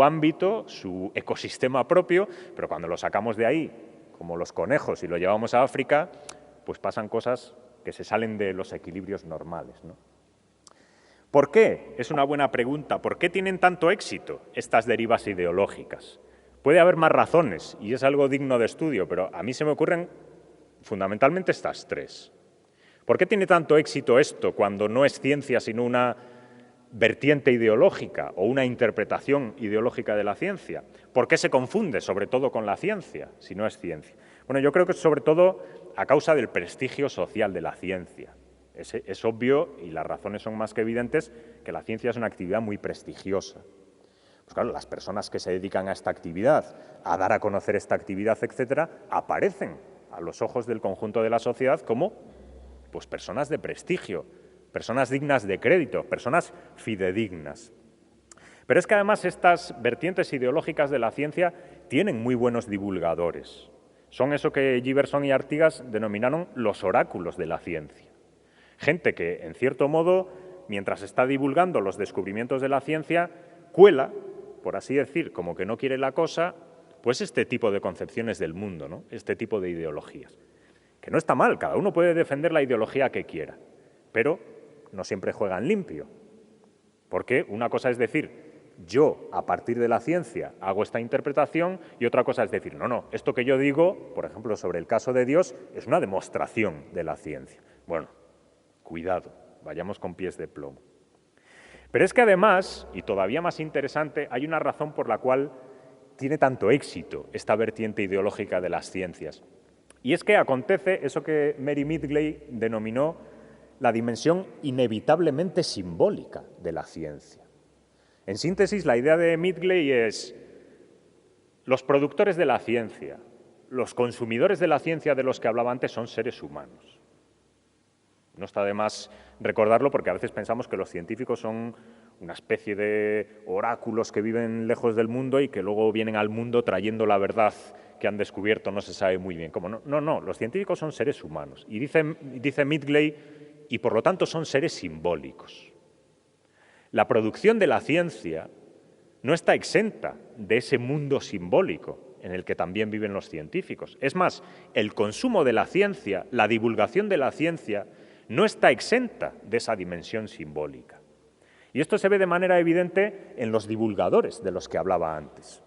ámbito, su ecosistema propio, pero cuando lo sacamos de ahí, como los conejos, y lo llevamos a África, pues pasan cosas que se salen de los equilibrios normales, ¿no? ¿Por qué? Es una buena pregunta. ¿Por qué tienen tanto éxito estas derivas ideológicas? Puede haber más razones, y es algo digno de estudio, pero a mí se me ocurren fundamentalmente estas tres. ¿Por qué tiene tanto éxito esto cuando no es ciencia, sino una vertiente ideológica o una interpretación ideológica de la ciencia? ¿Por qué se confunde, sobre todo, con la ciencia, si no es ciencia? Bueno, yo creo que es sobre todo a causa del prestigio social de la ciencia. Es obvio, y las razones son más que evidentes, que la ciencia es una actividad muy prestigiosa. Pues claro, las personas que se dedican a esta actividad, a dar a conocer esta actividad, etcétera, aparecen a los ojos del conjunto de la sociedad como pues, personas de prestigio, personas dignas de crédito, personas fidedignas. Pero es que además estas vertientes ideológicas de la ciencia tienen muy buenos divulgadores. Son eso que Giberson y Artigas denominaron los oráculos de la ciencia. Gente que, en cierto modo, mientras está divulgando los descubrimientos de la ciencia, cuela, por así decir, como que no quiere la cosa, pues este tipo de concepciones del mundo, ¿no? Este tipo de ideologías. Que no está mal, cada uno puede defender la ideología que quiera, pero no siempre juegan limpio. Porque una cosa es decir, yo, a partir de la ciencia, hago esta interpretación, y otra cosa es decir, no, esto que yo digo, por ejemplo, sobre el caso de Dios, es una demostración de la ciencia. Bueno, cuidado, vayamos con pies de plomo. Pero es que además, y todavía más interesante, hay una razón por la cual tiene tanto éxito esta vertiente ideológica de las ciencias. Y es que acontece eso que Mary Midgley denominó la dimensión inevitablemente simbólica de la ciencia. En síntesis, la idea de Midgley es los productores de la ciencia, los consumidores de la ciencia de los que hablaba antes son seres humanos. No está de más recordarlo porque a veces pensamos que los científicos son una especie de oráculos que viven lejos del mundo y que luego vienen al mundo trayendo la verdad que han descubierto, no se sabe muy bien cómo. No, los científicos son seres humanos. Y dice Midgley, y por lo tanto son seres simbólicos. La producción de la ciencia no está exenta de ese mundo simbólico en el que también viven los científicos. Es más, el consumo de la ciencia, la divulgación de la ciencia, no está exenta de esa dimensión simbólica. Y esto se ve de manera evidente en los divulgadores de los que hablaba antes.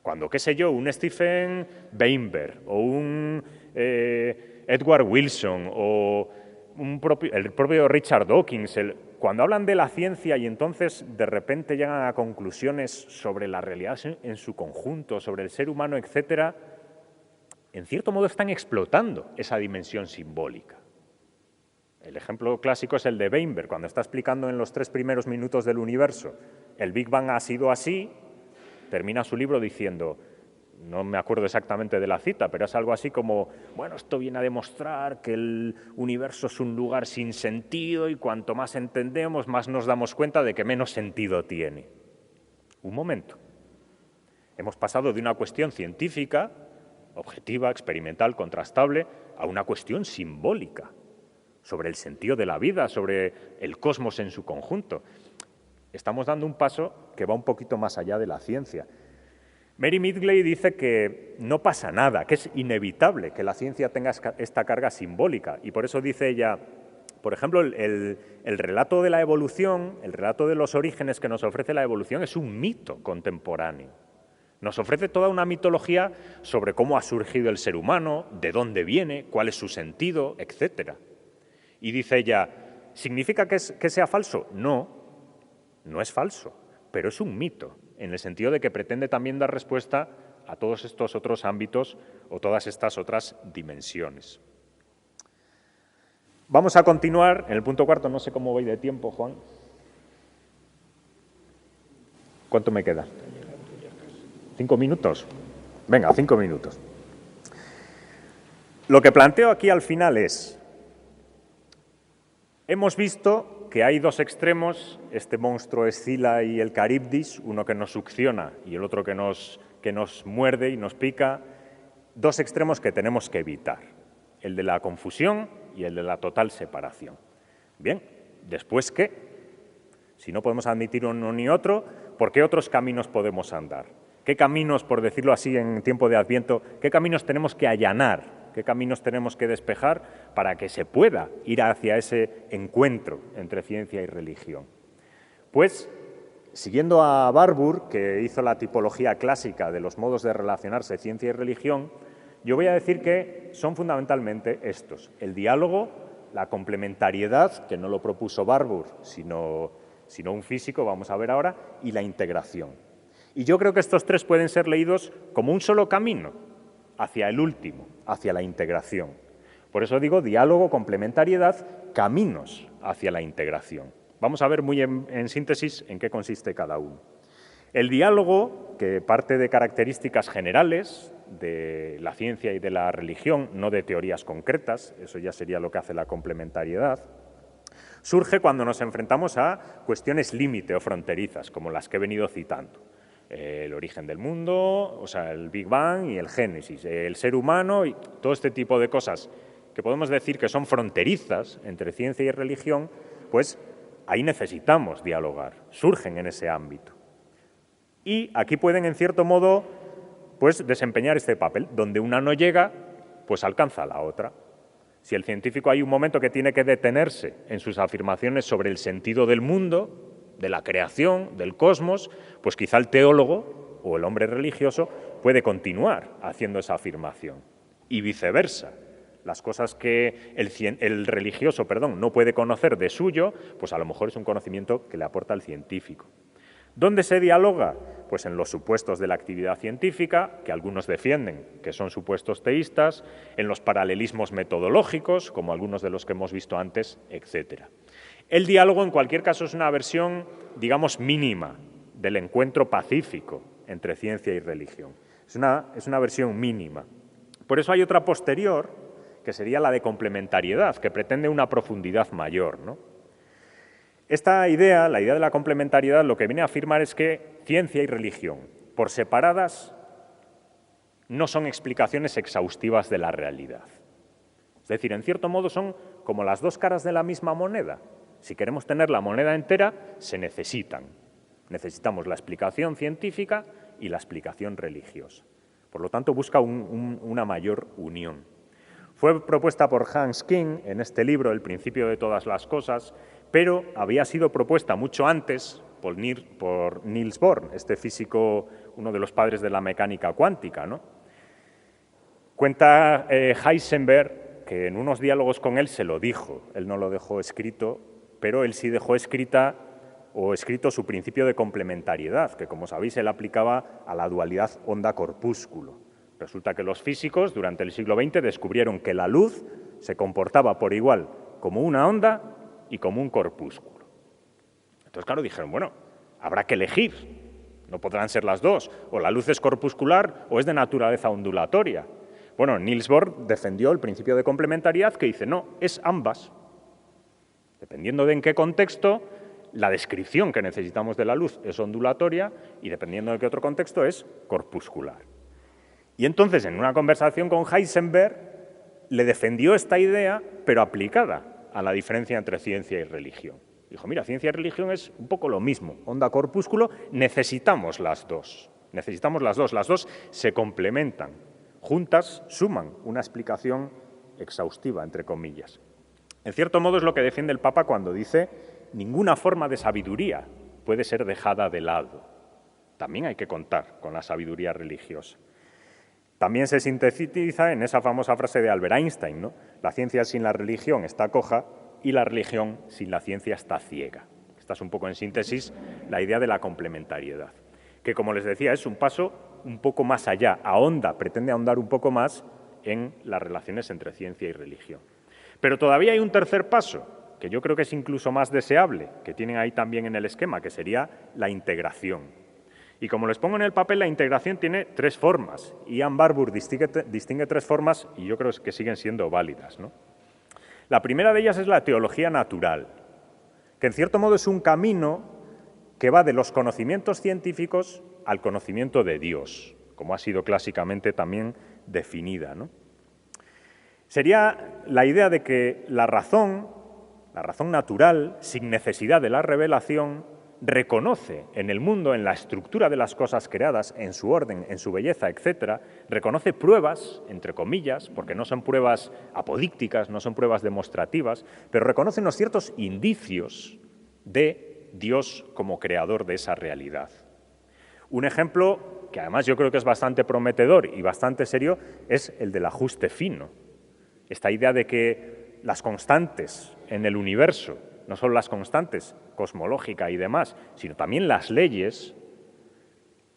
Cuando, qué sé yo, un Stephen Weinberg o un Edward Wilson o el propio Richard Dawkins, cuando hablan de la ciencia y entonces de repente llegan a conclusiones sobre la realidad en su conjunto, sobre el ser humano, etcétera, en cierto modo están explotando esa dimensión simbólica. El ejemplo clásico es el de Weinberg, cuando está explicando en los 3 primeros minutos del universo el Big Bang ha sido así, termina su libro diciendo, no me acuerdo exactamente de la cita, pero es algo así como, bueno, esto viene a demostrar que el universo es un lugar sin sentido y cuanto más entendemos, más nos damos cuenta de que menos sentido tiene. Un momento. Hemos pasado de una cuestión científica, objetiva, experimental, contrastable, a una cuestión simbólica, sobre el sentido de la vida, sobre el cosmos en su conjunto. Estamos dando un paso que va un poquito más allá de la ciencia. Mary Midgley dice que no pasa nada, que es inevitable que la ciencia tenga esta carga simbólica. Y por eso dice ella, por ejemplo, el relato de la evolución, el relato de los orígenes que nos ofrece la evolución es un mito contemporáneo. Nos ofrece toda una mitología sobre cómo ha surgido el ser humano, de dónde viene, cuál es su sentido, etcétera. Y dice ella, ¿significa que sea falso? No, no es falso, pero es un mito, en el sentido de que pretende también dar respuesta a todos estos otros ámbitos o todas estas otras dimensiones. Vamos a continuar en el punto 4, no sé cómo voy de tiempo, Juan. ¿Cuánto me queda? 5 minutos. Venga, 5 minutos. Lo que planteo aquí al final es, hemos visto que hay 2 extremos, este monstruo Escila y el Caribdis, uno que nos succiona y el otro que nos muerde y nos pica, 2 extremos que tenemos que evitar, el de la confusión y el de la total separación. Bien, ¿después qué? Si no podemos admitir uno ni otro, ¿por qué otros caminos podemos andar? ¿Qué caminos, por decirlo así en tiempo de Adviento, qué caminos tenemos que allanar? ¿Qué caminos tenemos que despejar para que se pueda ir hacia ese encuentro entre ciencia y religión? Pues, siguiendo a Barbour, que hizo la tipología clásica de los modos de relacionarse ciencia y religión, yo voy a decir que son fundamentalmente estos: el diálogo, la complementariedad, que no lo propuso Barbour, sino un físico, vamos a ver ahora, y la integración. Y yo creo que estos 3 pueden ser leídos como un solo camino hacia el último, hacia la integración. Por eso digo diálogo, complementariedad, caminos hacia la integración. Vamos a ver muy en síntesis en qué consiste cada uno. El diálogo, que parte de características generales de la ciencia y de la religión, no de teorías concretas, eso ya sería lo que hace la complementariedad, surge cuando nos enfrentamos a cuestiones límite o fronterizas, como las que he venido citando. El origen del mundo, o sea, el Big Bang y el Génesis, el ser humano y todo este tipo de cosas que podemos decir que son fronterizas entre ciencia y religión, pues ahí necesitamos dialogar, surgen en ese ámbito. Y aquí pueden, en cierto modo, pues desempeñar este papel. Donde una no llega, pues alcanza la otra. Si el científico hay un momento que tiene que detenerse en sus afirmaciones sobre el sentido del mundo, de la creación, del cosmos, pues quizá el teólogo o el hombre religioso puede continuar haciendo esa afirmación. Y viceversa. Las cosas que el religioso no puede conocer de suyo, pues a lo mejor es un conocimiento que le aporta el científico. ¿Dónde se dialoga? Pues en los supuestos de la actividad científica, que algunos defienden que son supuestos teístas, en los paralelismos metodológicos, como algunos de los que hemos visto antes, etc. El diálogo, en cualquier caso, es una versión, digamos, mínima del encuentro pacífico entre ciencia y religión. Es una versión mínima. Por eso hay otra posterior, que sería la de complementariedad, que pretende una profundidad mayor, ¿no? Esta idea, la idea de la complementariedad, lo que viene a afirmar es que ciencia y religión, por separadas, no son explicaciones exhaustivas de la realidad. Es decir, en cierto modo son como las dos caras de la misma moneda. Si queremos tener la moneda entera, se necesitan. Necesitamos la explicación científica y la explicación religiosa. Por lo tanto, busca una mayor unión. Fue propuesta por Hans King en este libro, El principio de todas las cosas, pero había sido propuesta mucho antes por Niels Bohr, este físico, uno de los padres de la mecánica cuántica, ¿no? Cuenta Heisenberg que en unos diálogos con él se lo dijo. Él no lo dejó escrito, pero él sí dejó escrito su principio de complementariedad, que, como sabéis, él aplicaba a la dualidad onda-corpúsculo. Resulta que los físicos durante el siglo XX descubrieron que la luz se comportaba por igual como una onda y como un corpúsculo. Entonces, claro, dijeron, bueno, habrá que elegir, no podrán ser las dos, o la luz es corpuscular o es de naturaleza ondulatoria. Bueno, Niels Bohr defendió el principio de complementariedad que dice, no, es ambas. Dependiendo de en qué contexto, la descripción que necesitamos de la luz es ondulatoria y dependiendo de qué otro contexto es corpuscular. Y entonces, en una conversación con Heisenberg, le defendió esta idea, pero aplicada a la diferencia entre ciencia y religión. Dijo, mira, ciencia y religión es un poco lo mismo. Onda-corpúsculo, necesitamos las dos. Necesitamos las dos se complementan. Juntas suman una explicación exhaustiva, entre comillas. En cierto modo es lo que defiende el Papa cuando dice ninguna forma de sabiduría puede ser dejada de lado. También hay que contar con la sabiduría religiosa. También se sintetiza en esa famosa frase de Albert Einstein, ¿no? La ciencia sin la religión está coja y la religión sin la ciencia está ciega. Esta es un poco en síntesis la idea de la complementariedad, que, como les decía, es un paso un poco más allá, pretende ahondar un poco más en las relaciones entre ciencia y religión. Pero todavía hay un tercer paso, que yo creo que es incluso más deseable, que tienen ahí también en el esquema, que sería la integración. Y como les pongo en el papel, la integración tiene tres formas. Ian Barbour distingue tres formas y yo creo que siguen siendo válidas, ¿no? La primera de ellas es la teología natural, que en cierto modo es un camino que va de los conocimientos científicos al conocimiento de Dios, como ha sido clásicamente también definida, ¿no? Sería la idea de que la razón natural, sin necesidad de la revelación, reconoce en el mundo, en la estructura de las cosas creadas, en su orden, en su belleza, etcétera, reconoce pruebas, entre comillas, porque no son pruebas apodícticas, no son pruebas demostrativas, pero reconoce unos ciertos indicios de Dios como creador de esa realidad. Un ejemplo que además yo creo que es bastante prometedor y bastante serio es el del ajuste fino. Esta idea de que las constantes en el universo, no solo las constantes cosmológica y demás, sino también las leyes,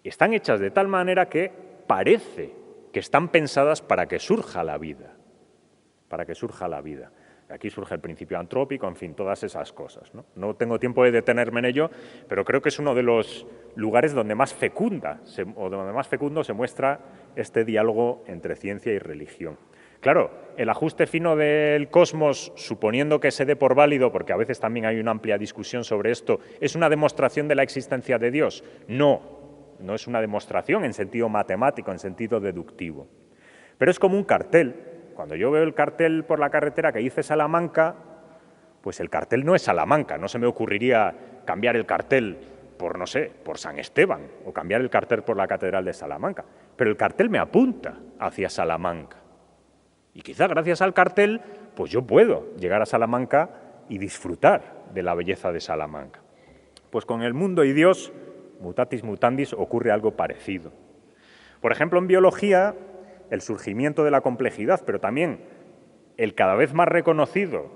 están hechas de tal manera que parece que están pensadas para que surja la vida. Aquí surge el principio antrópico, en fin, todas esas cosas, ¿no? No tengo tiempo de detenerme en ello, pero creo que es uno de los lugares donde más fecundo se muestra este diálogo entre ciencia y religión. Claro, el ajuste fino del cosmos, suponiendo que se dé por válido, porque a veces también hay una amplia discusión sobre esto, ¿es una demostración de la existencia de Dios? No es una demostración en sentido matemático, en sentido deductivo. Pero es como un cartel. Cuando yo veo el cartel por la carretera que dice Salamanca, pues el cartel no es Salamanca. No se me ocurriría cambiar el cartel por, no sé, por San Esteban o cambiar el cartel por la Catedral de Salamanca. Pero el cartel me apunta hacia Salamanca. Y quizá gracias al cartel, pues yo puedo llegar a Salamanca y disfrutar de la belleza de Salamanca. Pues con el mundo y Dios, mutatis mutandis, ocurre algo parecido. Por ejemplo, en biología, el surgimiento de la complejidad, pero también el cada vez más reconocido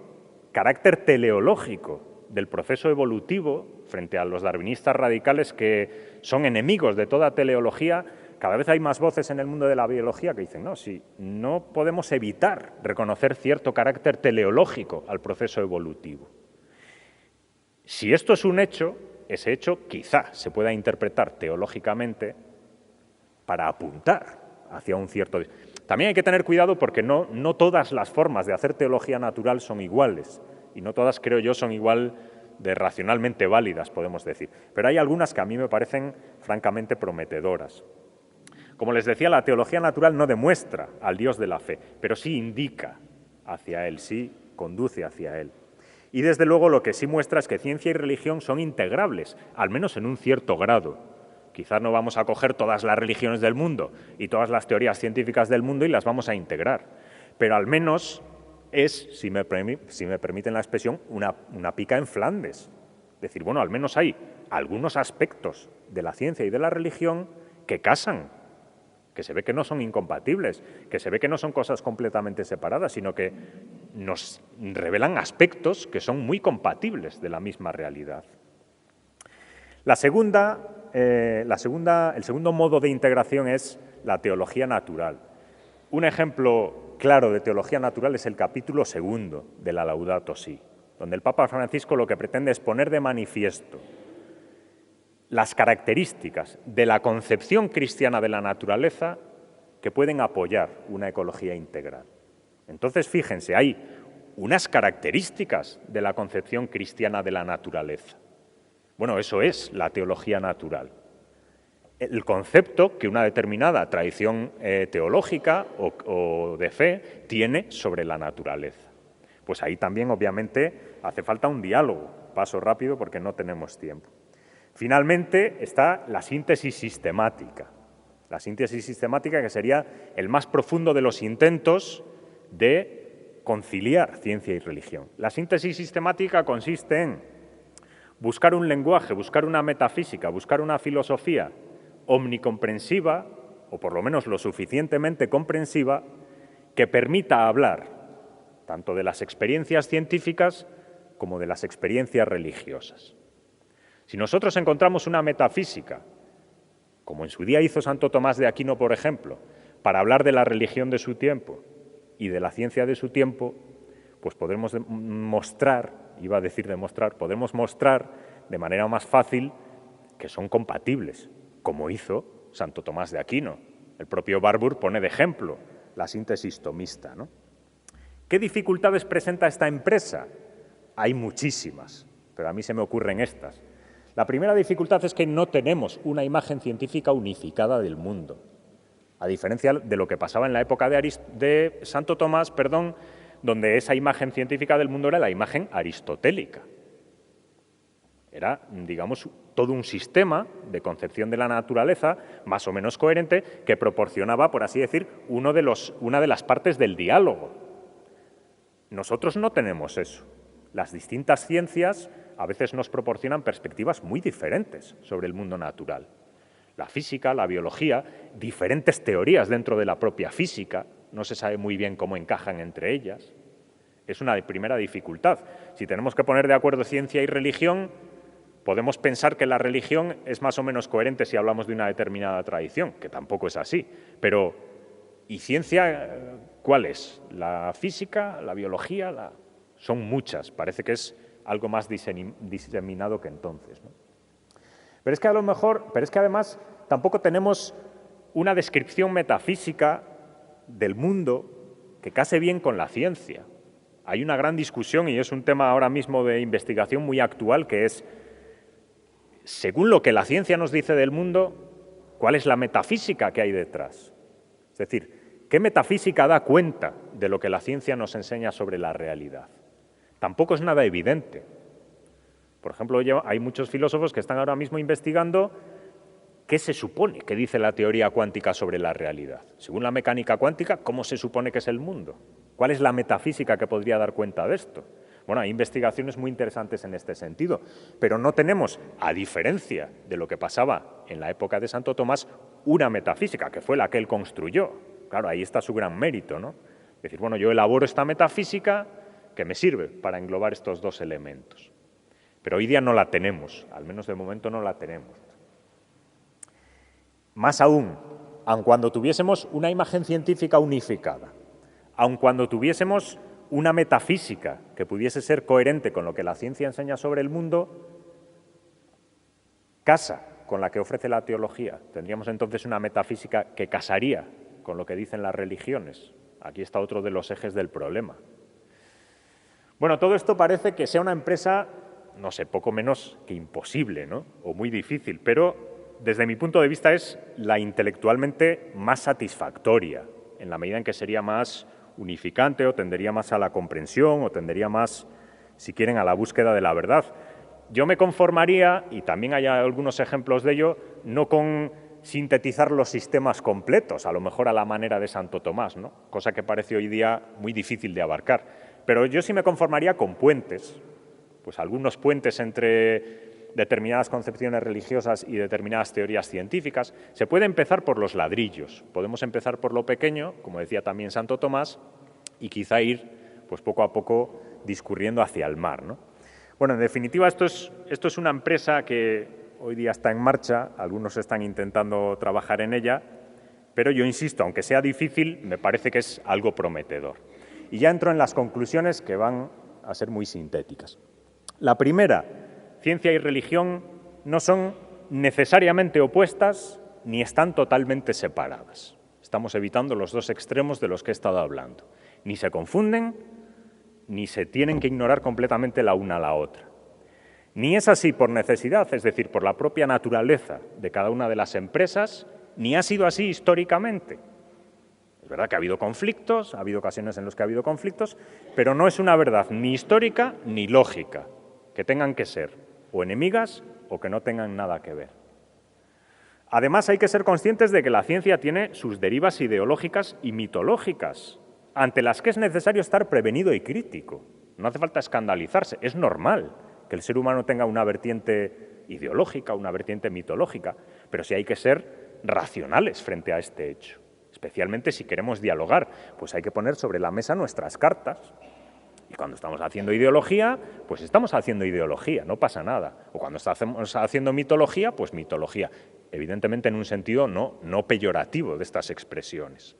carácter teleológico del proceso evolutivo frente a los darwinistas radicales que son enemigos de toda teleología. Cada vez hay más voces en el mundo de la biología que dicen, no podemos evitar reconocer cierto carácter teleológico al proceso evolutivo. Si esto es un hecho, ese hecho quizá se pueda interpretar teológicamente para apuntar hacia un cierto... También hay que tener cuidado porque no todas las formas de hacer teología natural son iguales, y no todas, creo yo, son igual de racionalmente válidas, podemos decir. Pero hay algunas que a mí me parecen francamente prometedoras. Como les decía, la teología natural no demuestra al Dios de la fe, pero sí indica hacia Él, sí conduce hacia Él. Y desde luego lo que sí muestra es que ciencia y religión son integrables, al menos en un cierto grado. Quizás no vamos a coger todas las religiones del mundo y todas las teorías científicas del mundo y las vamos a integrar, pero al menos es, si me permiten la expresión, una pica en Flandes. Es decir, bueno, al menos hay algunos aspectos de la ciencia y de la religión que casan, que se ve que no son incompatibles, que se ve que no son cosas completamente separadas, sino que nos revelan aspectos que son muy compatibles de la misma realidad. El segundo modo de integración es la teología natural. Un ejemplo claro de teología natural es el capítulo 2 de la Laudato Si, donde el Papa Francisco lo que pretende es poner de manifiesto las características de la concepción cristiana de la naturaleza que pueden apoyar una ecología integral. Entonces, fíjense, hay unas características de la concepción cristiana de la naturaleza. Bueno, eso es la teología natural. El concepto que una determinada tradición teológica o de fe tiene sobre la naturaleza. Pues ahí también, obviamente, hace falta un diálogo. Paso rápido porque no tenemos tiempo. Finalmente está la síntesis sistemática. La síntesis sistemática, que sería el más profundo de los intentos de conciliar ciencia y religión. La síntesis sistemática consiste en buscar un lenguaje, buscar una metafísica, buscar una filosofía omnicomprensiva, o por lo menos lo suficientemente comprensiva, que permita hablar tanto de las experiencias científicas como de las experiencias religiosas. Si nosotros encontramos una metafísica, como en su día hizo Santo Tomás de Aquino, por ejemplo, para hablar de la religión de su tiempo y de la ciencia de su tiempo, pues podemos mostrar de manera más fácil que son compatibles, como hizo Santo Tomás de Aquino. El propio Barbour pone de ejemplo la síntesis tomista, ¿no? ¿Qué dificultades presenta esta empresa? Hay muchísimas, pero a mí se me ocurren estas. La primera dificultad es que no tenemos una imagen científica unificada del mundo, a diferencia de lo que pasaba en la época de Santo Tomás, donde esa imagen científica del mundo era la imagen aristotélica. Era, digamos, todo un sistema de concepción de la naturaleza más o menos coherente que proporcionaba, por así decir, una de las partes del diálogo. Nosotros no tenemos eso. Las distintas ciencias a veces nos proporcionan perspectivas muy diferentes sobre el mundo natural. La física, la biología, diferentes teorías dentro de la propia física, no se sabe muy bien cómo encajan entre ellas. Es una primera dificultad. Si tenemos que poner de acuerdo ciencia y religión, podemos pensar que la religión es más o menos coherente si hablamos de una determinada tradición, que tampoco es así. Pero, ¿y ciencia cuál es? ¿La física, la biología? Son muchas, parece que es algo más diseminado que entonces, ¿no? Pero es que además tampoco tenemos una descripción metafísica del mundo que case bien con la ciencia. Hay una gran discusión, y es un tema ahora mismo de investigación muy actual, que es, según lo que la ciencia nos dice del mundo, ¿cuál es la metafísica que hay detrás? Es decir, ¿qué metafísica da cuenta de lo que la ciencia nos enseña sobre la realidad? Tampoco es nada evidente. Por ejemplo, hay muchos filósofos que están ahora mismo investigando qué se supone que dice la teoría cuántica sobre la realidad. Según la mecánica cuántica, ¿cómo se supone que es el mundo? ¿Cuál es la metafísica que podría dar cuenta de esto? Bueno, hay investigaciones muy interesantes en este sentido, pero no tenemos, a diferencia de lo que pasaba en la época de Santo Tomás, una metafísica, que fue la que él construyó. Claro, ahí está su gran mérito, ¿no? Es decir, bueno, yo elaboro esta metafísica que me sirve para englobar estos dos elementos. Pero hoy día no la tenemos, al menos de momento no la tenemos. Más aún, aun cuando tuviésemos una imagen científica unificada, aun cuando tuviésemos una metafísica que pudiese ser coherente con lo que la ciencia enseña sobre el mundo, casa con la que ofrece la teología. Tendríamos entonces una metafísica que casaría con lo que dicen las religiones. Aquí está otro de los ejes del problema. Bueno, todo esto parece que sea una empresa, no sé, poco menos que imposible, ¿no? O muy difícil, pero desde mi punto de vista es la intelectualmente más satisfactoria, en la medida en que sería más unificante o tendería más a la comprensión o tendería más, si quieren, a la búsqueda de la verdad. Yo me conformaría, y también hay algunos ejemplos de ello, no con sintetizar los sistemas completos, a lo mejor a la manera de Santo Tomás, ¿no? Cosa que parece hoy día muy difícil de abarcar. Pero yo sí me conformaría con puentes, pues algunos puentes entre determinadas concepciones religiosas y determinadas teorías científicas. Se puede empezar por los ladrillos, podemos empezar por lo pequeño, como decía también Santo Tomás, y quizá ir pues poco a poco discurriendo hacia el mar, ¿no? Bueno, en definitiva, esto es una empresa que hoy día está en marcha, algunos están intentando trabajar en ella, pero yo insisto, aunque sea difícil, me parece que es algo prometedor. Y ya entro en las conclusiones que van a ser muy sintéticas. La primera, ciencia y religión no son necesariamente opuestas ni están totalmente separadas. Estamos evitando los dos extremos de los que he estado hablando. Ni se confunden, ni se tienen que ignorar completamente la una a la otra. Ni es así por necesidad, es decir, por la propia naturaleza de cada una de las empresas, ni ha sido así históricamente. Es verdad que ha habido conflictos, ha habido ocasiones en las que ha habido conflictos, pero no es una verdad ni histórica ni lógica, que tengan que ser o enemigas o que no tengan nada que ver. Además, hay que ser conscientes de que la ciencia tiene sus derivas ideológicas y mitológicas, ante las que es necesario estar prevenido y crítico. No hace falta escandalizarse, es normal que el ser humano tenga una vertiente ideológica, una vertiente mitológica, pero sí hay que ser racionales frente a este hecho, especialmente si queremos dialogar, pues hay que poner sobre la mesa nuestras cartas. Y cuando estamos haciendo ideología, pues estamos haciendo ideología, no pasa nada. O cuando estamos haciendo mitología, pues mitología. Evidentemente en un sentido no peyorativo de estas expresiones.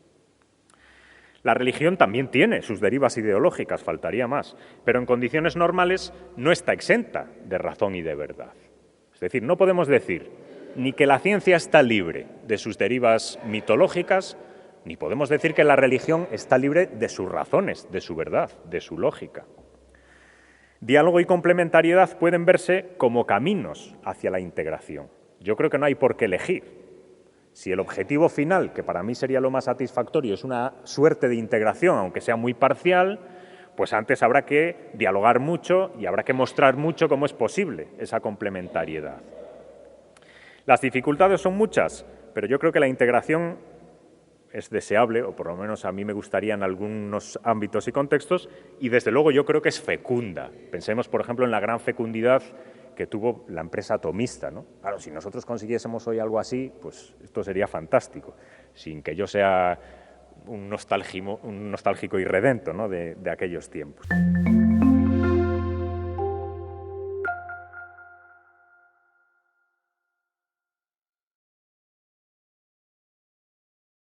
La religión también tiene sus derivas ideológicas, faltaría más, pero en condiciones normales no está exenta de razón y de verdad. Es decir, no podemos decir ni que la ciencia está libre de sus derivas mitológicas, ni podemos decir que la religión está libre de sus razones, de su verdad, de su lógica. Diálogo y complementariedad pueden verse como caminos hacia la integración. Yo creo que no hay por qué elegir. Si el objetivo final, que para mí sería lo más satisfactorio, es una suerte de integración, aunque sea muy parcial, pues antes habrá que dialogar mucho y habrá que mostrar mucho cómo es posible esa complementariedad. Las dificultades son muchas, pero yo creo que la integración es deseable, o por lo menos a mí me gustaría en algunos ámbitos y contextos, y desde luego yo creo que es fecunda. Pensemos, por ejemplo, en la gran fecundidad que tuvo la empresa atomista, ¿no? Claro, si nosotros consiguiésemos hoy algo así, pues esto sería fantástico, sin que yo sea un nostálgico irredento, ¿no?, de aquellos tiempos.